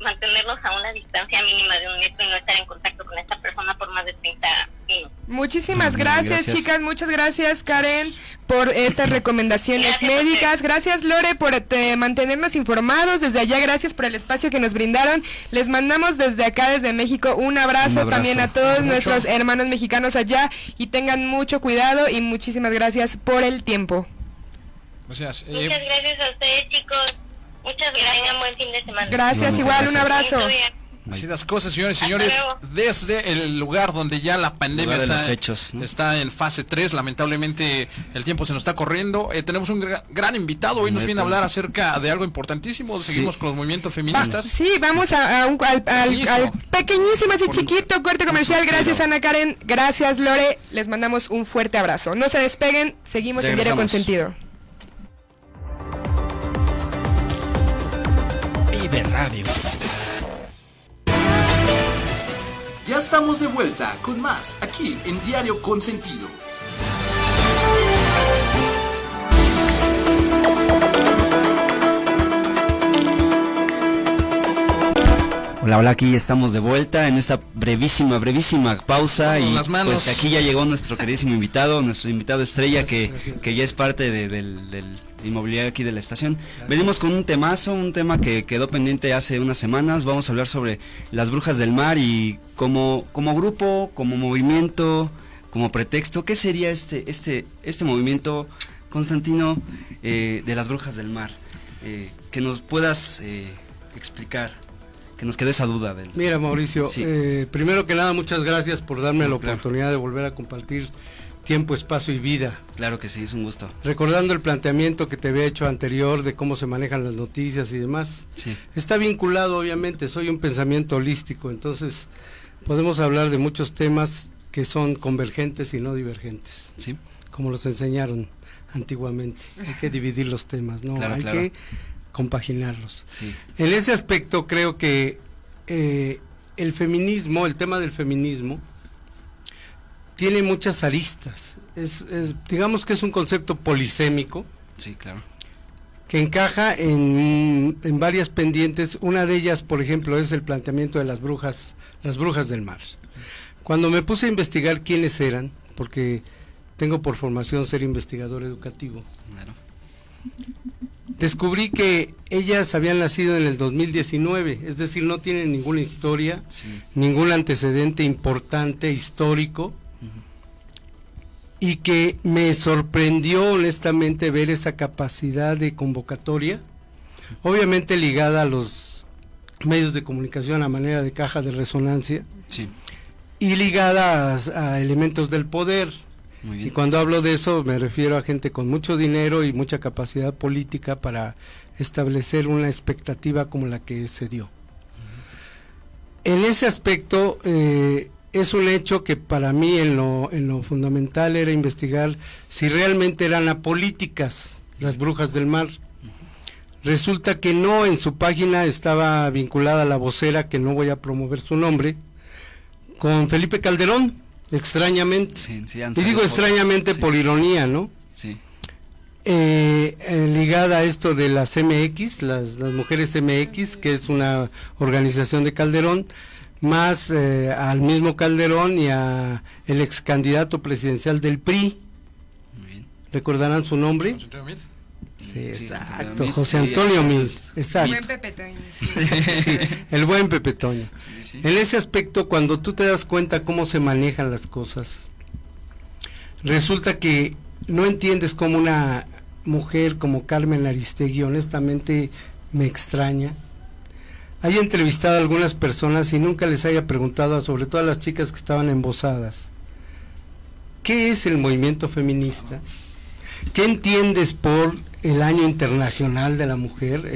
mantenerlos a una distancia mínima de 1 metro y no estar en contacto con esta persona por más de 30 minutos. Muchísimas gracias, chicas, muchas gracias, Karen, por estas recomendaciones médicas. Gracias, Lore, por mantenernos informados desde allá. Gracias por el espacio que nos brindaron. Les mandamos desde acá, desde México, un abrazo también a todos nuestros hermanos mexicanos allá, y tengan mucho cuidado y muchísimas gracias por el tiempo. Gracias. Muchas gracias a ustedes, chicos. Muchas gracias, tengan buen fin de semana. Gracias, igual, un abrazo. Así las cosas, señores y señores, desde el lugar donde ya la pandemia está en fase 3, lamentablemente el tiempo se nos está corriendo. Tenemos un gran invitado, hoy nos viene a hablar acerca de algo importantísimo. Seguimos con los movimientos feministas. Sí, vamos al pequeñísimo, así chiquito, corte comercial. Gracias, Ana Karen, gracias, Lore, les mandamos un fuerte abrazo. No se despeguen, seguimos en Diario Consentido. Vive Radio. Ya estamos de vuelta con más aquí en Diario Consentido. Hola, aquí estamos de vuelta en esta brevísima pausa, y pues aquí ya llegó nuestro queridísimo invitado, nuestro invitado estrella, que ya es parte del inmobiliario aquí de la estación. Gracias. Venimos con un tema que quedó pendiente hace unas semanas. Vamos a hablar sobre las Brujas del Mar y como grupo, como movimiento, como pretexto, ¿qué sería este movimiento, Constantino, de las Brujas del Mar? Que nos puedas explicar, que nos quede esa duda. Mira, Mauricio, primero que nada, muchas gracias por darme la oportunidad de volver a compartir tiempo, espacio y vida. Claro que sí, es un gusto. Recordando el planteamiento que te había hecho anterior de cómo se manejan las noticias y demás, está vinculado, obviamente. Soy un pensamiento holístico, entonces podemos hablar de muchos temas que son convergentes y no divergentes, como los enseñaron antiguamente. Hay que dividir los temas, ¿no? Hay que compaginarlos. En ese aspecto creo que el feminismo, el tema del feminismo, tiene muchas aristas. Digamos que es un concepto polisémico. Que encaja en varias pendientes. Una de ellas, por ejemplo, es el planteamiento de las brujas del mar. Cuando me puse a investigar quiénes eran, porque tengo por formación ser investigador educativo, descubrí que ellas habían nacido en el 2019, es decir, no tienen ninguna historia, ningún antecedente importante, histórico, y que me sorprendió honestamente ver esa capacidad de convocatoria, obviamente ligada a los medios de comunicación a manera de caja de resonancia, y ligada a elementos del poder. Y cuando hablo de eso me refiero a gente con mucho dinero y mucha capacidad política para establecer una expectativa como la que se dio. En ese aspecto es un hecho que para mí en lo fundamental era investigar si realmente eran apolíticas las Brujas del Mar. Resulta que no, en su página estaba vinculada la vocera, que no voy a promover su nombre, con Felipe Calderón, extrañamente. Y digo extrañamente por ironía, ¿no? Ligada a esto de las MX, las mujeres MX, que es una organización de Calderón, más al mismo Calderón y a el ex candidato presidencial del PRI. ¿Recordarán su nombre? Sí, exacto, José Antonio Meade, exacto. Buen Pepe Toño. El buen Pepe Toño. En ese aspecto, cuando tú te das cuenta cómo se manejan las cosas, resulta que no entiendes cómo una mujer como Carmen Aristegui, honestamente me extraña, haya entrevistado a algunas personas y nunca les haya preguntado, sobre todo a las chicas que estaban embosadas, ¿qué es el movimiento feminista? ¿Qué entiendes por el año internacional de la mujer,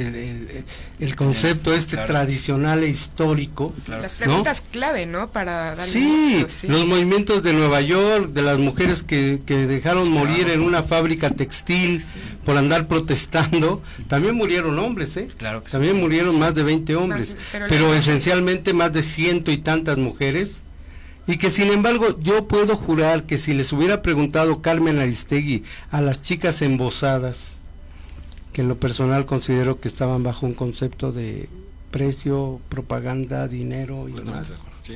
el concepto claro, tradicional e histórico. Claro. Las preguntas clave, ¿no? Para darle Sí, inicio, los movimientos de Nueva York, de las mujeres que dejaron morir en una fábrica textil por andar protestando, también murieron hombres, Claro que sí. también murieron más de 20 hombres, pero esencialmente más de 100 y tantas mujeres. Y que sin embargo yo puedo jurar que si les hubiera preguntado Carmen Aristegui a las chicas embosadas, que en lo personal considero que estaban bajo un concepto de precio, propaganda, dinero y demás, Sí.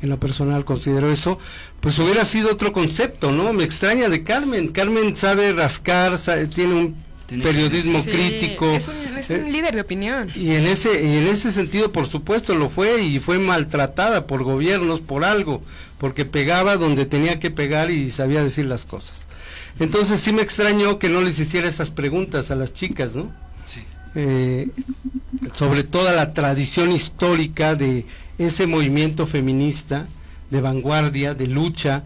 en lo personal considero eso, pues hubiera sido otro concepto, ¿no? Me extraña de Carmen. Carmen sabe rascar, tiene un periodismo crítico, es un líder de opinión, y en ese sentido por supuesto lo fue, y fue maltratada por gobiernos por algo, porque pegaba donde tenía que pegar y sabía decir las cosas. Entonces sí me extrañó que no les hiciera estas preguntas a las chicas, ¿no? Sí. Sobre toda la tradición histórica de ese movimiento feminista, de vanguardia, de lucha.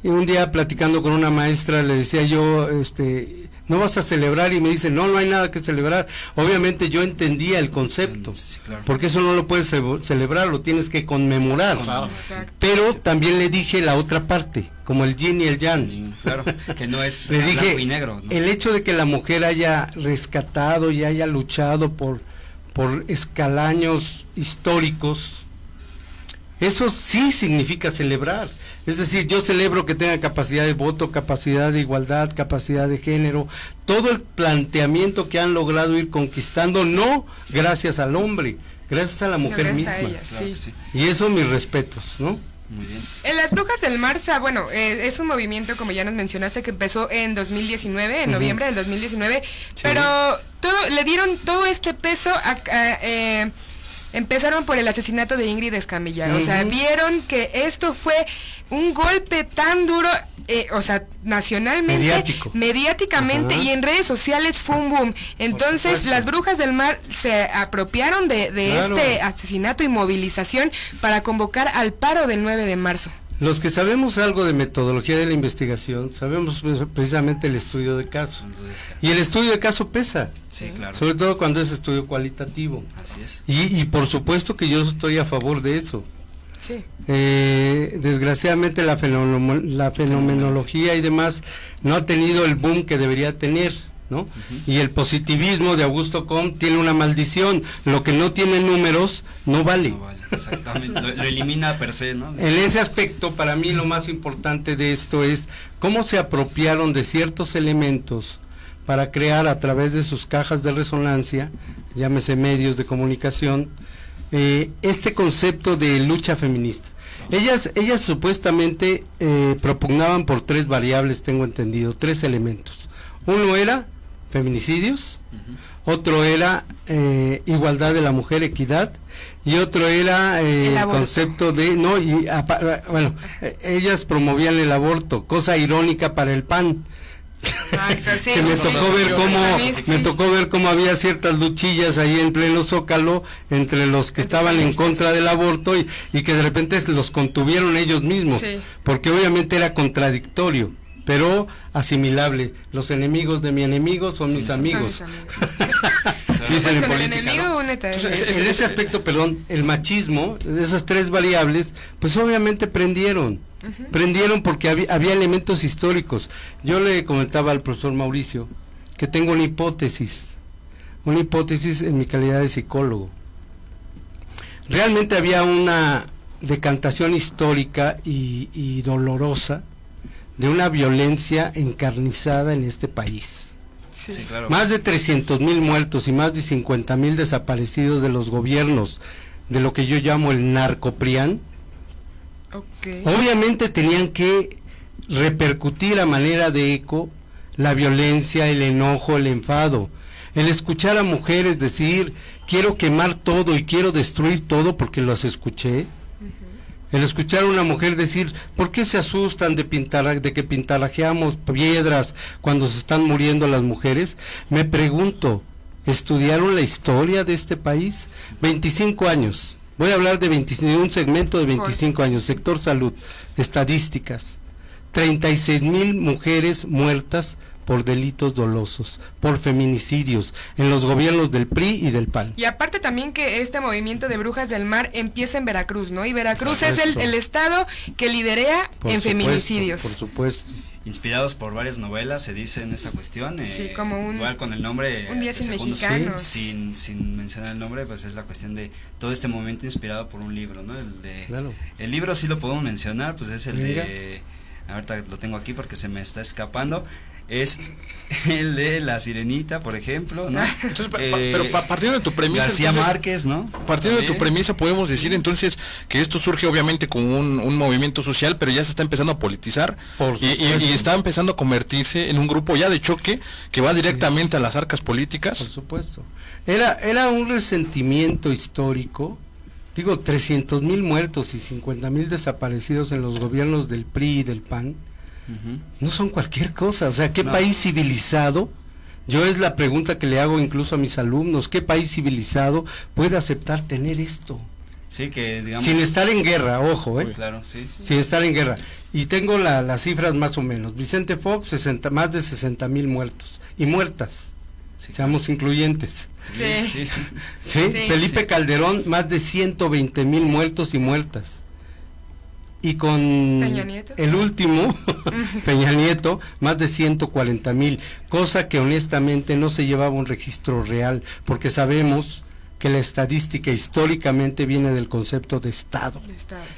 Y un día platicando con una maestra le decía yo, ¿no vas a celebrar? Y me dice, no hay nada que celebrar. Obviamente yo entendía el concepto, sí, claro, porque eso no lo puedes celebrar, lo tienes que conmemorar. Claro. Pero también le dije la otra parte, como el yin y el yang. Claro, que no es Le dije, blanco y negro, ¿no? El hecho de que la mujer haya rescatado y haya luchado por escalaños históricos, eso sí significa celebrar. Es decir, yo celebro que tenga capacidad de voto, capacidad de igualdad, capacidad de género, todo el planteamiento que han logrado ir conquistando, no gracias al hombre, gracias a la mujer misma. A ella, Claro que sí. Y eso mis respetos, ¿no? Muy bien. En las Brujas del Marza, bueno, es un movimiento, como ya nos mencionaste, que empezó en 2019, en noviembre del 2019, Sí. pero le dieron todo este peso empezaron por el asesinato de Ingrid Escamilla, o sea, vieron que esto fue un golpe tan duro, o sea, nacionalmente, mediáticamente, y en redes sociales fue un boom. Entonces las Brujas del Mar se apropiaron de este asesinato y movilización para convocar al paro del 9 de marzo. Los que sabemos algo de metodología de la investigación, sabemos precisamente el estudio de caso. Y el estudio de caso pesa. Sí, claro. Sobre todo cuando es estudio cualitativo. Así es. Y por supuesto que yo estoy a favor de eso. Sí. Desgraciadamente la fenomenología y demás no ha tenido el boom que debería tener, ¿no? Y el positivismo de Augusto Comte tiene una maldición: lo que no tiene números no vale. No vale, exactamente. lo elimina per se, ¿no? En ese aspecto, para mí lo más importante de esto es cómo se apropiaron de ciertos elementos para crear a través de sus cajas de resonancia, llámese medios de comunicación, este concepto de lucha feminista. Ellas supuestamente propugnaban por 3 variables, tengo entendido, 3 elementos. Uno era feminicidios, otro era igualdad de la mujer, equidad, y otro era el concepto de ellas promovían el aborto, cosa irónica para el PAN. Que me tocó ver cómo había ciertas luchillas ahí en pleno Zócalo entre los que estaban en contra del aborto y que de repente los contuvieron ellos mismos, porque obviamente era contradictorio, pero asimilable. Los enemigos de mi enemigo son mis amigos. Dicen en política, ¿no? Entonces, en ese aspecto, el machismo, esas 3 variables, pues obviamente prendieron porque había elementos históricos. Yo le comentaba al profesor Mauricio que tengo una hipótesis en mi calidad de psicólogo. Realmente había una decantación histórica y dolorosa de una violencia encarnizada en este país. Sí, claro. Más de 300,000 muertos y más de 50,000 desaparecidos de los gobiernos de lo que yo llamo el narcoprián. Obviamente tenían que repercutir a manera de eco la violencia, el enojo, el enfado, el escuchar a mujeres decir quiero quemar todo y quiero destruir todo, porque las escuché. El escuchar a una mujer decir, ¿por qué se asustan de que pintarrajeamos piedras cuando se están muriendo las mujeres? Me pregunto, ¿estudiaron la historia de este país? 25 años. Voy a hablar de un segmento de 25 años, sector salud, estadísticas. 36,000 mujeres muertas por delitos dolosos, por feminicidios, en los gobiernos del PRI y del PAN. Y aparte también que este movimiento de Brujas del Mar empieza en Veracruz, ¿no? Y Veracruz es el estado que liderea en feminicidios. Por supuesto. Inspirados por varias novelas, se dice en esta cuestión. Sí, como igual con el nombre. Un día sin mexicanos. Sin mencionar el nombre, pues es la cuestión de todo este movimiento inspirado por un libro, ¿no? Claro. El libro sí lo podemos mencionar, pues es el de... Ahorita lo tengo aquí porque se me está escapando. Es el de La Sirenita, por ejemplo, ¿no? Entonces, pero partiendo de tu premisa, García Márquez, ¿no? Partiendo de tu premisa, podemos decir entonces que esto surge obviamente como un movimiento social, pero ya se está empezando a politizar y está empezando a convertirse en un grupo ya de choque que va directamente a las arcas políticas. Por supuesto. Era un resentimiento histórico. Digo, 300,000 muertos y 50,000 desaparecidos en los gobiernos del PRI y del PAN. No son cualquier cosa. O sea, ¿qué país civilizado? Yo es la pregunta que le hago incluso a mis alumnos. ¿Qué país civilizado puede aceptar tener esto? Sí, que digamos... Sin estar en guerra, ojo, Claro, sí. Sin estar en guerra. Y tengo las cifras más o menos. Vicente Fox, más de 60,000 muertos. Y muertas. Sí, seamos incluyentes. Sí. Felipe Calderón, más de 120,000 muertos y muertas. Y con Peña Nieto, el último, Peña Nieto, más de 140,000, cosa que honestamente no se llevaba un registro real, porque sabemos que la estadística históricamente viene del concepto de Estado.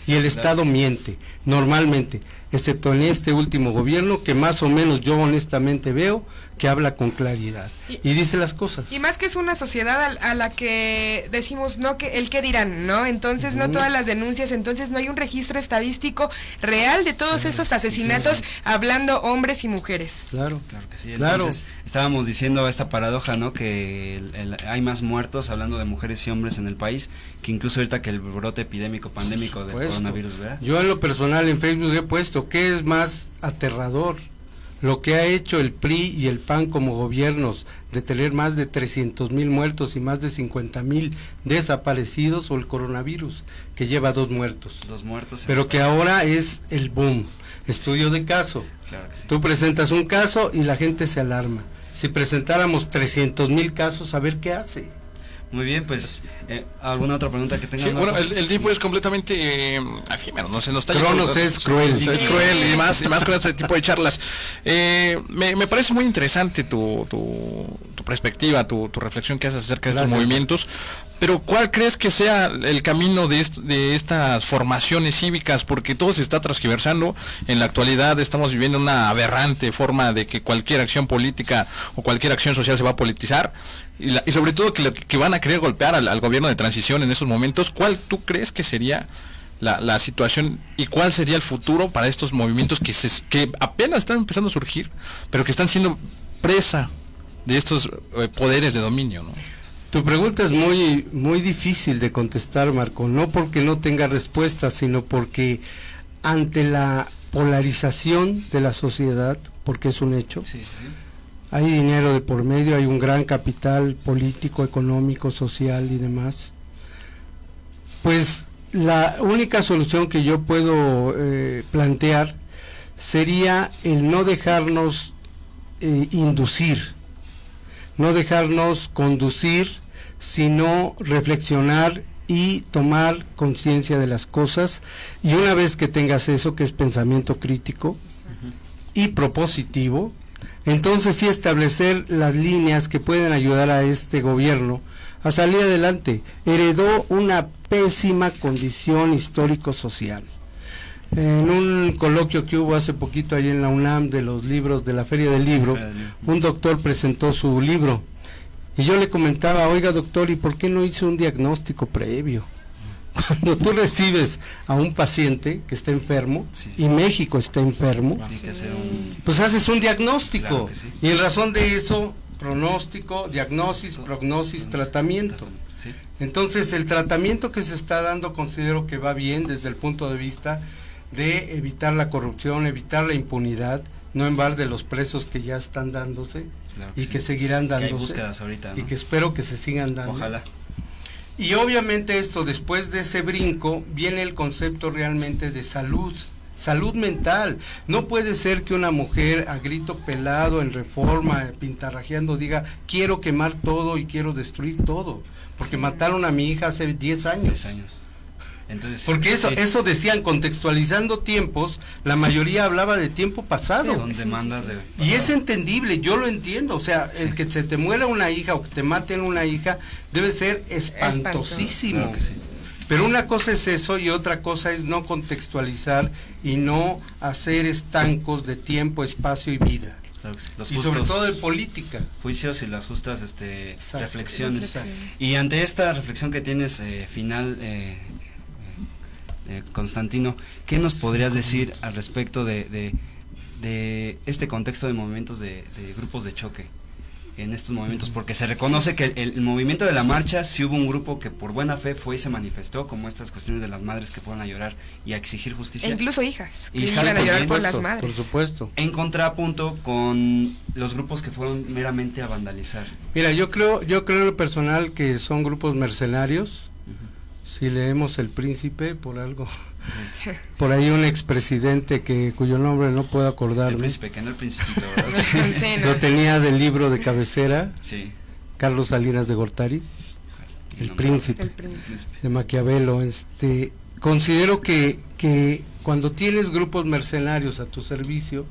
Y el Estado miente, normalmente, excepto en este último gobierno, que más o menos yo honestamente veo que habla con claridad y dice las cosas. Y más que es una sociedad a la que decimos no, que el que dirán, ¿no? Entonces no todas las denuncias, entonces no hay un registro estadístico real de todos esos asesinatos, hablando hombres y mujeres. Claro que sí. Entonces estábamos diciendo esta paradoja, ¿no? Que hay más muertos, hablando de mujeres y hombres en el país, que incluso ahorita que el brote epidémico, pandémico del coronavirus, ¿verdad? Yo en lo personal en Facebook he puesto, ¿qué es más aterrador? Lo que ha hecho el PRI y el PAN como gobiernos, de tener más de 300,000 muertos y más de 50,000 desaparecidos, o el coronavirus, que lleva 2 muertos. 2 muertos. Pero que ahora es el boom. Estudio de caso. Claro que sí. Tú presentas un caso y la gente se alarma. Si presentáramos 300,000 casos, a ver qué hace. Muy bien, pues, ¿alguna otra pregunta que tengan? Sí, bueno, el tiempo es completamente efímero, no se nos está Cronos es cruel. Es cruel y más con este tipo de charlas. Me parece muy interesante tu perspectiva, tu reflexión que haces acerca de estos movimientos. Pero ¿cuál crees que sea el camino de estas formaciones cívicas? Porque todo se está transgiversando. En la actualidad estamos viviendo una aberrante forma de que cualquier acción política o cualquier acción social se va a politizar. Y sobre todo que van a querer golpear al gobierno de transición en estos momentos. ¿Cuál tú crees que sería la situación y cuál sería el futuro para estos movimientos que apenas están empezando a surgir, pero que están siendo presa de estos poderes de dominio, ¿no? Tu pregunta es muy, muy difícil de contestar, Marco, no porque no tenga respuesta, sino porque ante la polarización de la sociedad, porque es un hecho, hay dinero de por medio, hay un gran capital político, económico, social y demás, pues la única solución que yo puedo plantear sería el no dejarnos inducir, no dejarnos conducir, sino reflexionar y tomar conciencia de las cosas, y una vez que tengas eso, que es pensamiento crítico y propositivo, entonces sí establecer las líneas que pueden ayudar a este gobierno a salir adelante. Heredó una pésima condición histórico-social. En un coloquio que hubo hace poquito ahí en la UNAM de los libros, de la Feria del Libro, un doctor presentó su libro y yo le comentaba, oiga doctor, ¿y por qué no hizo un diagnóstico previo? Cuando tú recibes a un paciente que está enfermo, y México está enfermo, pues haces un diagnóstico, claro, y en razón de eso, pronóstico, diagnosis, prognosis, tratamiento. Entonces el tratamiento que se está dando considero que va bien desde el punto de vista de evitar la corrupción, evitar la impunidad, no en balde los presos que ya están dándose, claro que y que seguirán dándose, que hay búsquedas ahorita, ¿no? Y que espero que se sigan dando. Ojalá. Y obviamente esto, después de ese brinco, viene el concepto realmente de salud salud mental. No puede ser que una mujer a grito pelado en Reforma, pintarrajeando, diga, quiero quemar todo y quiero destruir todo, porque mataron a mi hija hace 10 años. 10 años. Entonces, porque eso decían, contextualizando tiempos, la mayoría hablaba de tiempo pasado. Son demandas de... Y es entendible, yo lo entiendo, o sea, el que se te muera una hija o que te maten una hija debe ser espantosísimo. Claro que sí. Pero una cosa es eso y otra cosa es no contextualizar y no hacer estancos de tiempo, espacio y vida. Claro que sí. Y sobre todo de política. Juicios y las justas reflexiones. Exacto. Y ante esta reflexión que tienes final, Constantino, ¿qué nos podrías decir al respecto de este contexto de movimientos de grupos de choque en estos movimientos? Porque se reconoce que el movimiento de la marcha, sí hubo un grupo que por buena fe fue y se manifestó, como estas cuestiones de las madres que fueron a llorar y a exigir justicia. E incluso hijas, que Hijas iban a llorar también, por las madres. Por supuesto. En contrapunto con los grupos que fueron meramente a vandalizar. Mira, yo creo en lo personal que son grupos mercenarios. Si leemos El Príncipe, por algo, por ahí un expresidente cuyo nombre no puedo acordarme. El príncipe, que no el principito, ¿verdad? Sí, ¿no? Lo tenía del libro de cabecera, Sí. Carlos Salinas de Gortari, El Príncipe, El príncipe. de Maquiavelo. Considero que cuando tienes grupos mercenarios a tu servicio,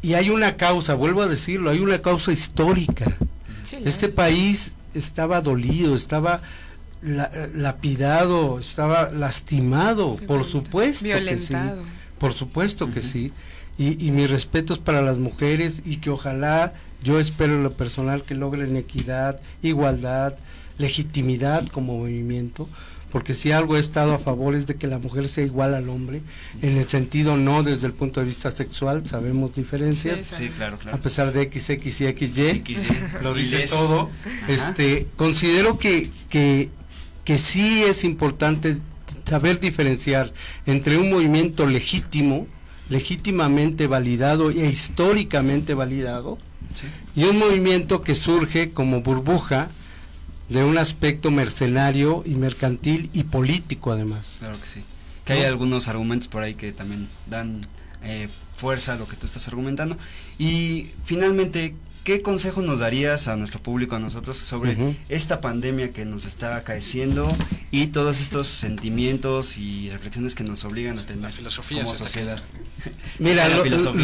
y hay una causa, vuelvo a decirlo, hay una causa histórica. Sí, Este país estaba dolido, estaba lapidado, estaba lastimado, por supuesto violentado. que sí, por supuesto que sí, y mis respetos para las mujeres, y que ojalá, yo espero en lo personal que logren equidad, igualdad, legitimidad como movimiento, porque si algo he estado a favor es de que la mujer sea igual al hombre, en el sentido no desde el punto de vista sexual, sabemos diferencias, Sí, claro. a pesar de XX y XY, lo dice Les. todo. Considero que sí es importante saber diferenciar entre un movimiento legítimo, legítimamente validado e históricamente validado, Sí. y un movimiento que surge como burbuja de un aspecto mercenario y mercantil y político además. Claro que sí. Que hay algunos argumentos por ahí que también dan fuerza a lo que tú estás argumentando. Y finalmente, ¿qué consejo nos darías a nuestro público, a nosotros, sobre esta pandemia que nos está acaeciendo y todos estos sentimientos y reflexiones que nos obligan a tener La filosofía como se está sociedad? Mira, La filosofía.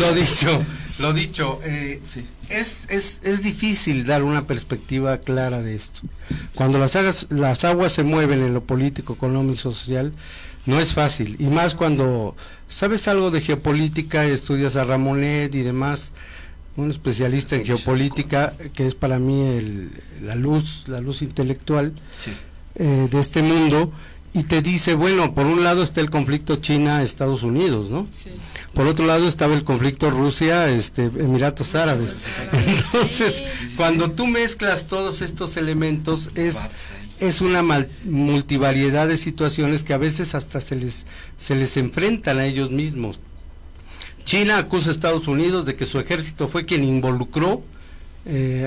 lo dicho, Sí. es difícil dar una perspectiva clara de esto. Cuando las aguas se mueven en lo político, económico y social, no es fácil, y más cuando sabes algo de geopolítica, estudias a Ramonet y demás, un especialista en geopolítica, que es para mí la luz intelectual Sí. de este mundo, y te dice, bueno, por un lado está el conflicto China-Estados Unidos, ¿no? Sí. Por otro lado estaba el conflicto Rusia, Emiratos Árabes. Entonces, cuando tú mezclas todos estos elementos, es una multivariedad de situaciones que a veces hasta se les enfrentan a ellos mismos. China acusa a Estados Unidos de que su ejército fue quien involucró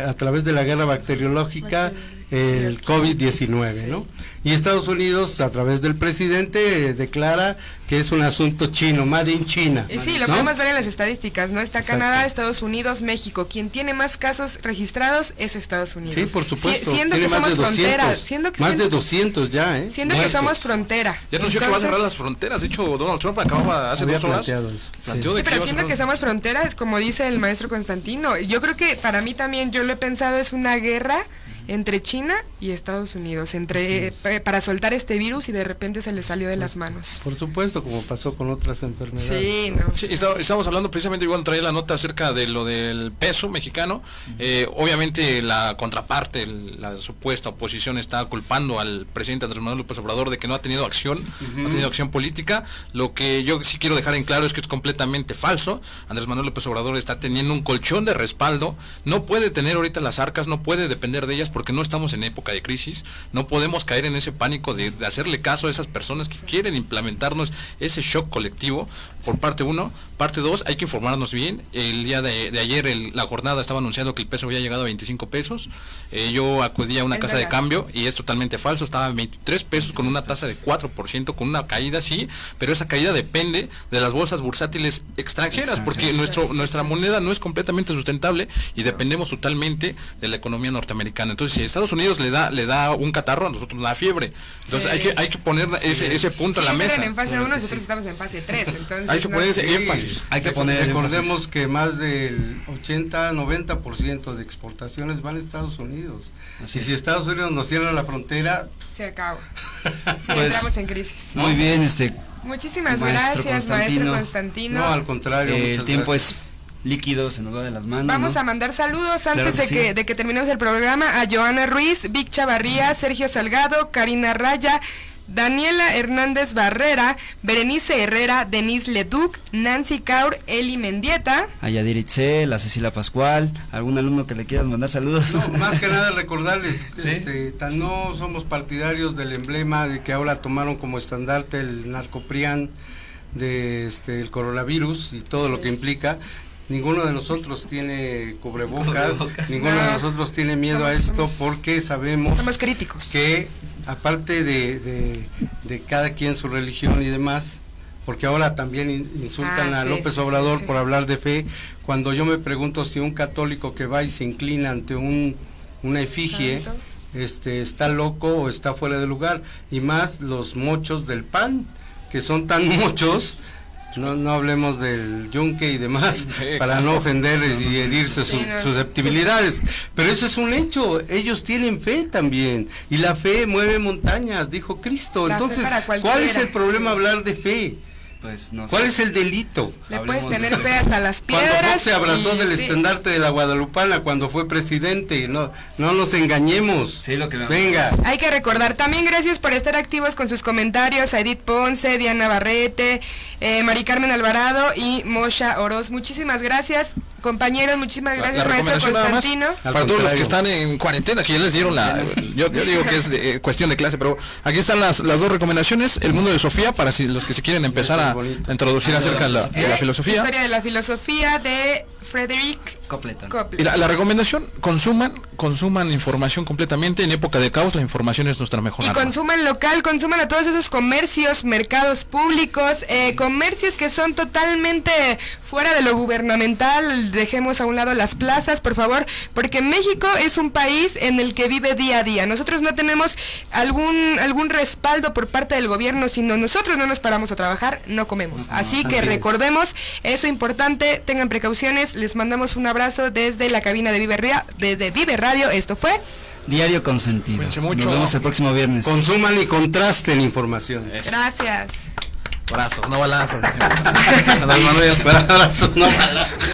a través de la guerra bacteriológica el COVID-19, ¿no? Y Estados Unidos, a través del presidente, declara que es un asunto chino, made in China. Sí, lo ¿no? podemos ver en las estadísticas, ¿no? Está Exacto. Canadá, Estados Unidos, México. Quien tiene más casos registrados es Estados Unidos. Sí, por supuesto. Siendo Tiene que somos más de 200, frontera. Siendo de 200 ya, ¿eh? Siendo que Muertos. somos frontera. Ya anunció que va a cerrar las fronteras. De hecho, Donald Trump acababa hace Había 2 horas. planteado eso, Planteó sí. de Sí, pero iba a siendo cerrar- que somos fronteras, como dice el maestro Constantino, yo creo que para mí también, yo lo he pensado, es una guerra entre China y Estados Unidos, para soltar este virus, y de repente se le salió de las manos. Por supuesto, como pasó con otras enfermedades. Sí, no. Sí, estamos hablando precisamente, igual traía la nota acerca de lo del peso mexicano. Obviamente la contraparte, la supuesta oposición, está culpando al presidente Andrés Manuel López Obrador de que no ha tenido acción, no ha tenido acción política. Lo que yo sí quiero dejar en claro es que es completamente falso. Andrés Manuel López Obrador está teniendo un colchón de respaldo, no puede tener ahorita las arcas, no puede depender de ellas, porque no estamos en época de crisis, no podemos caer en ese pánico de hacerle caso a esas personas que quieren implementarnos ese shock colectivo, por parte 1. Parte 2, hay que informarnos bien. El día de ayer la jornada estaba anunciando que el peso había llegado a 25 pesos. Yo acudí a una casa de cambio y es totalmente falso, estaba en 23 pesos con una tasa de 4%, con una caída sí, pero esa caída depende de las bolsas bursátiles extranjeras, porque nuestra moneda no es completamente sustentable y dependemos totalmente de la economía norteamericana. Entonces, si Estados Unidos le da un catarro, a nosotros nos da fiebre. Entonces, hay que poner ese punto en la mesa. Están en fase 1, nosotros estamos en fase 3, entonces hay que poner ese énfasis. Hay que poner, recordemos que más del 80-90% de exportaciones van a Estados Unidos. Y si Estados Unidos nos cierra la frontera, se acaba. Sí, pues, entramos en crisis. Muy bien, muchísimas gracias, maestro Constantino. No, al contrario, el tiempo es líquido, se nos va de las manos. Vamos a mandar saludos antes de que terminemos el programa a Joana Ruiz, Vic Chavarría, Sergio Salgado, Karina Raya, Daniela Hernández Barrera, Berenice Herrera, Denise Leduc, Nancy Kaur, Eli Mendieta, a Yadir Itzel, a Cecilia Pascual, algún alumno que le quieras mandar saludos. No, más que nada recordarles, no somos partidarios del emblema de que ahora tomaron como estandarte el narcoprián de el coronavirus y todo lo que implica. Ninguno de nosotros tiene cubrebocas, ninguno de nosotros tiene miedo a esto, porque sabemos somos críticos, que aparte de cada quien su religión y demás, porque ahora también insultan a López Obrador por hablar de fe, cuando yo me pregunto si un católico que va y se inclina ante una efigie está loco o está fuera de lugar, y más los mochos del PAN, que son tan muchos. No hablemos del yunque y demás, para no ofender y herirse susceptibilidades, pero eso es un hecho. Ellos tienen fe también, y la fe mueve montañas, dijo Cristo. Entonces, ¿cuál es el problema hablar de fe? Pues no sé. ¿Cuál es el delito? Le puedes tener fe hasta las piedras. Cuando Fox se abrazó del estandarte de la Guadalupana cuando fue presidente, no nos engañemos. Sí, lo que venga. Hay que recordar también, gracias por estar activos con sus comentarios a Edith Ponce, Diana Barrete, Mari Carmen Alvarado y Mosha Oroz. Muchísimas gracias, compañeros, muchísimas gracias, maestro Constantino. Para todos los que están en cuarentena, que ya les dieron yo digo que es cuestión de clase, pero aquí están las dos recomendaciones: El mundo de Sofía, para los que se quieren empezar a introducir acerca de la filosofía. Historia de la filosofía de Frederick Copleton. Y la recomendación: consuman información completamente. En época de caos, la información es nuestra mejor arma. Consuman local, consuman a todos esos comercios, mercados públicos, comercios que son totalmente fuera de lo gubernamental. Dejemos a un lado las plazas, por favor, porque México es un país en el que vive día a día. Nosotros no tenemos algún respaldo por parte del gobierno. Si nosotros no nos paramos a trabajar, no comemos. Así que recordemos eso importante, tengan precauciones. Les mandamos un abrazo desde la cabina de Vive Radio. Esto fue Diario Consentido. Cuídense mucho. Nos vemos el próximo viernes. Consuman y contrasten información. Gracias. Abrazos, no balazos. Abrazos, no balazos.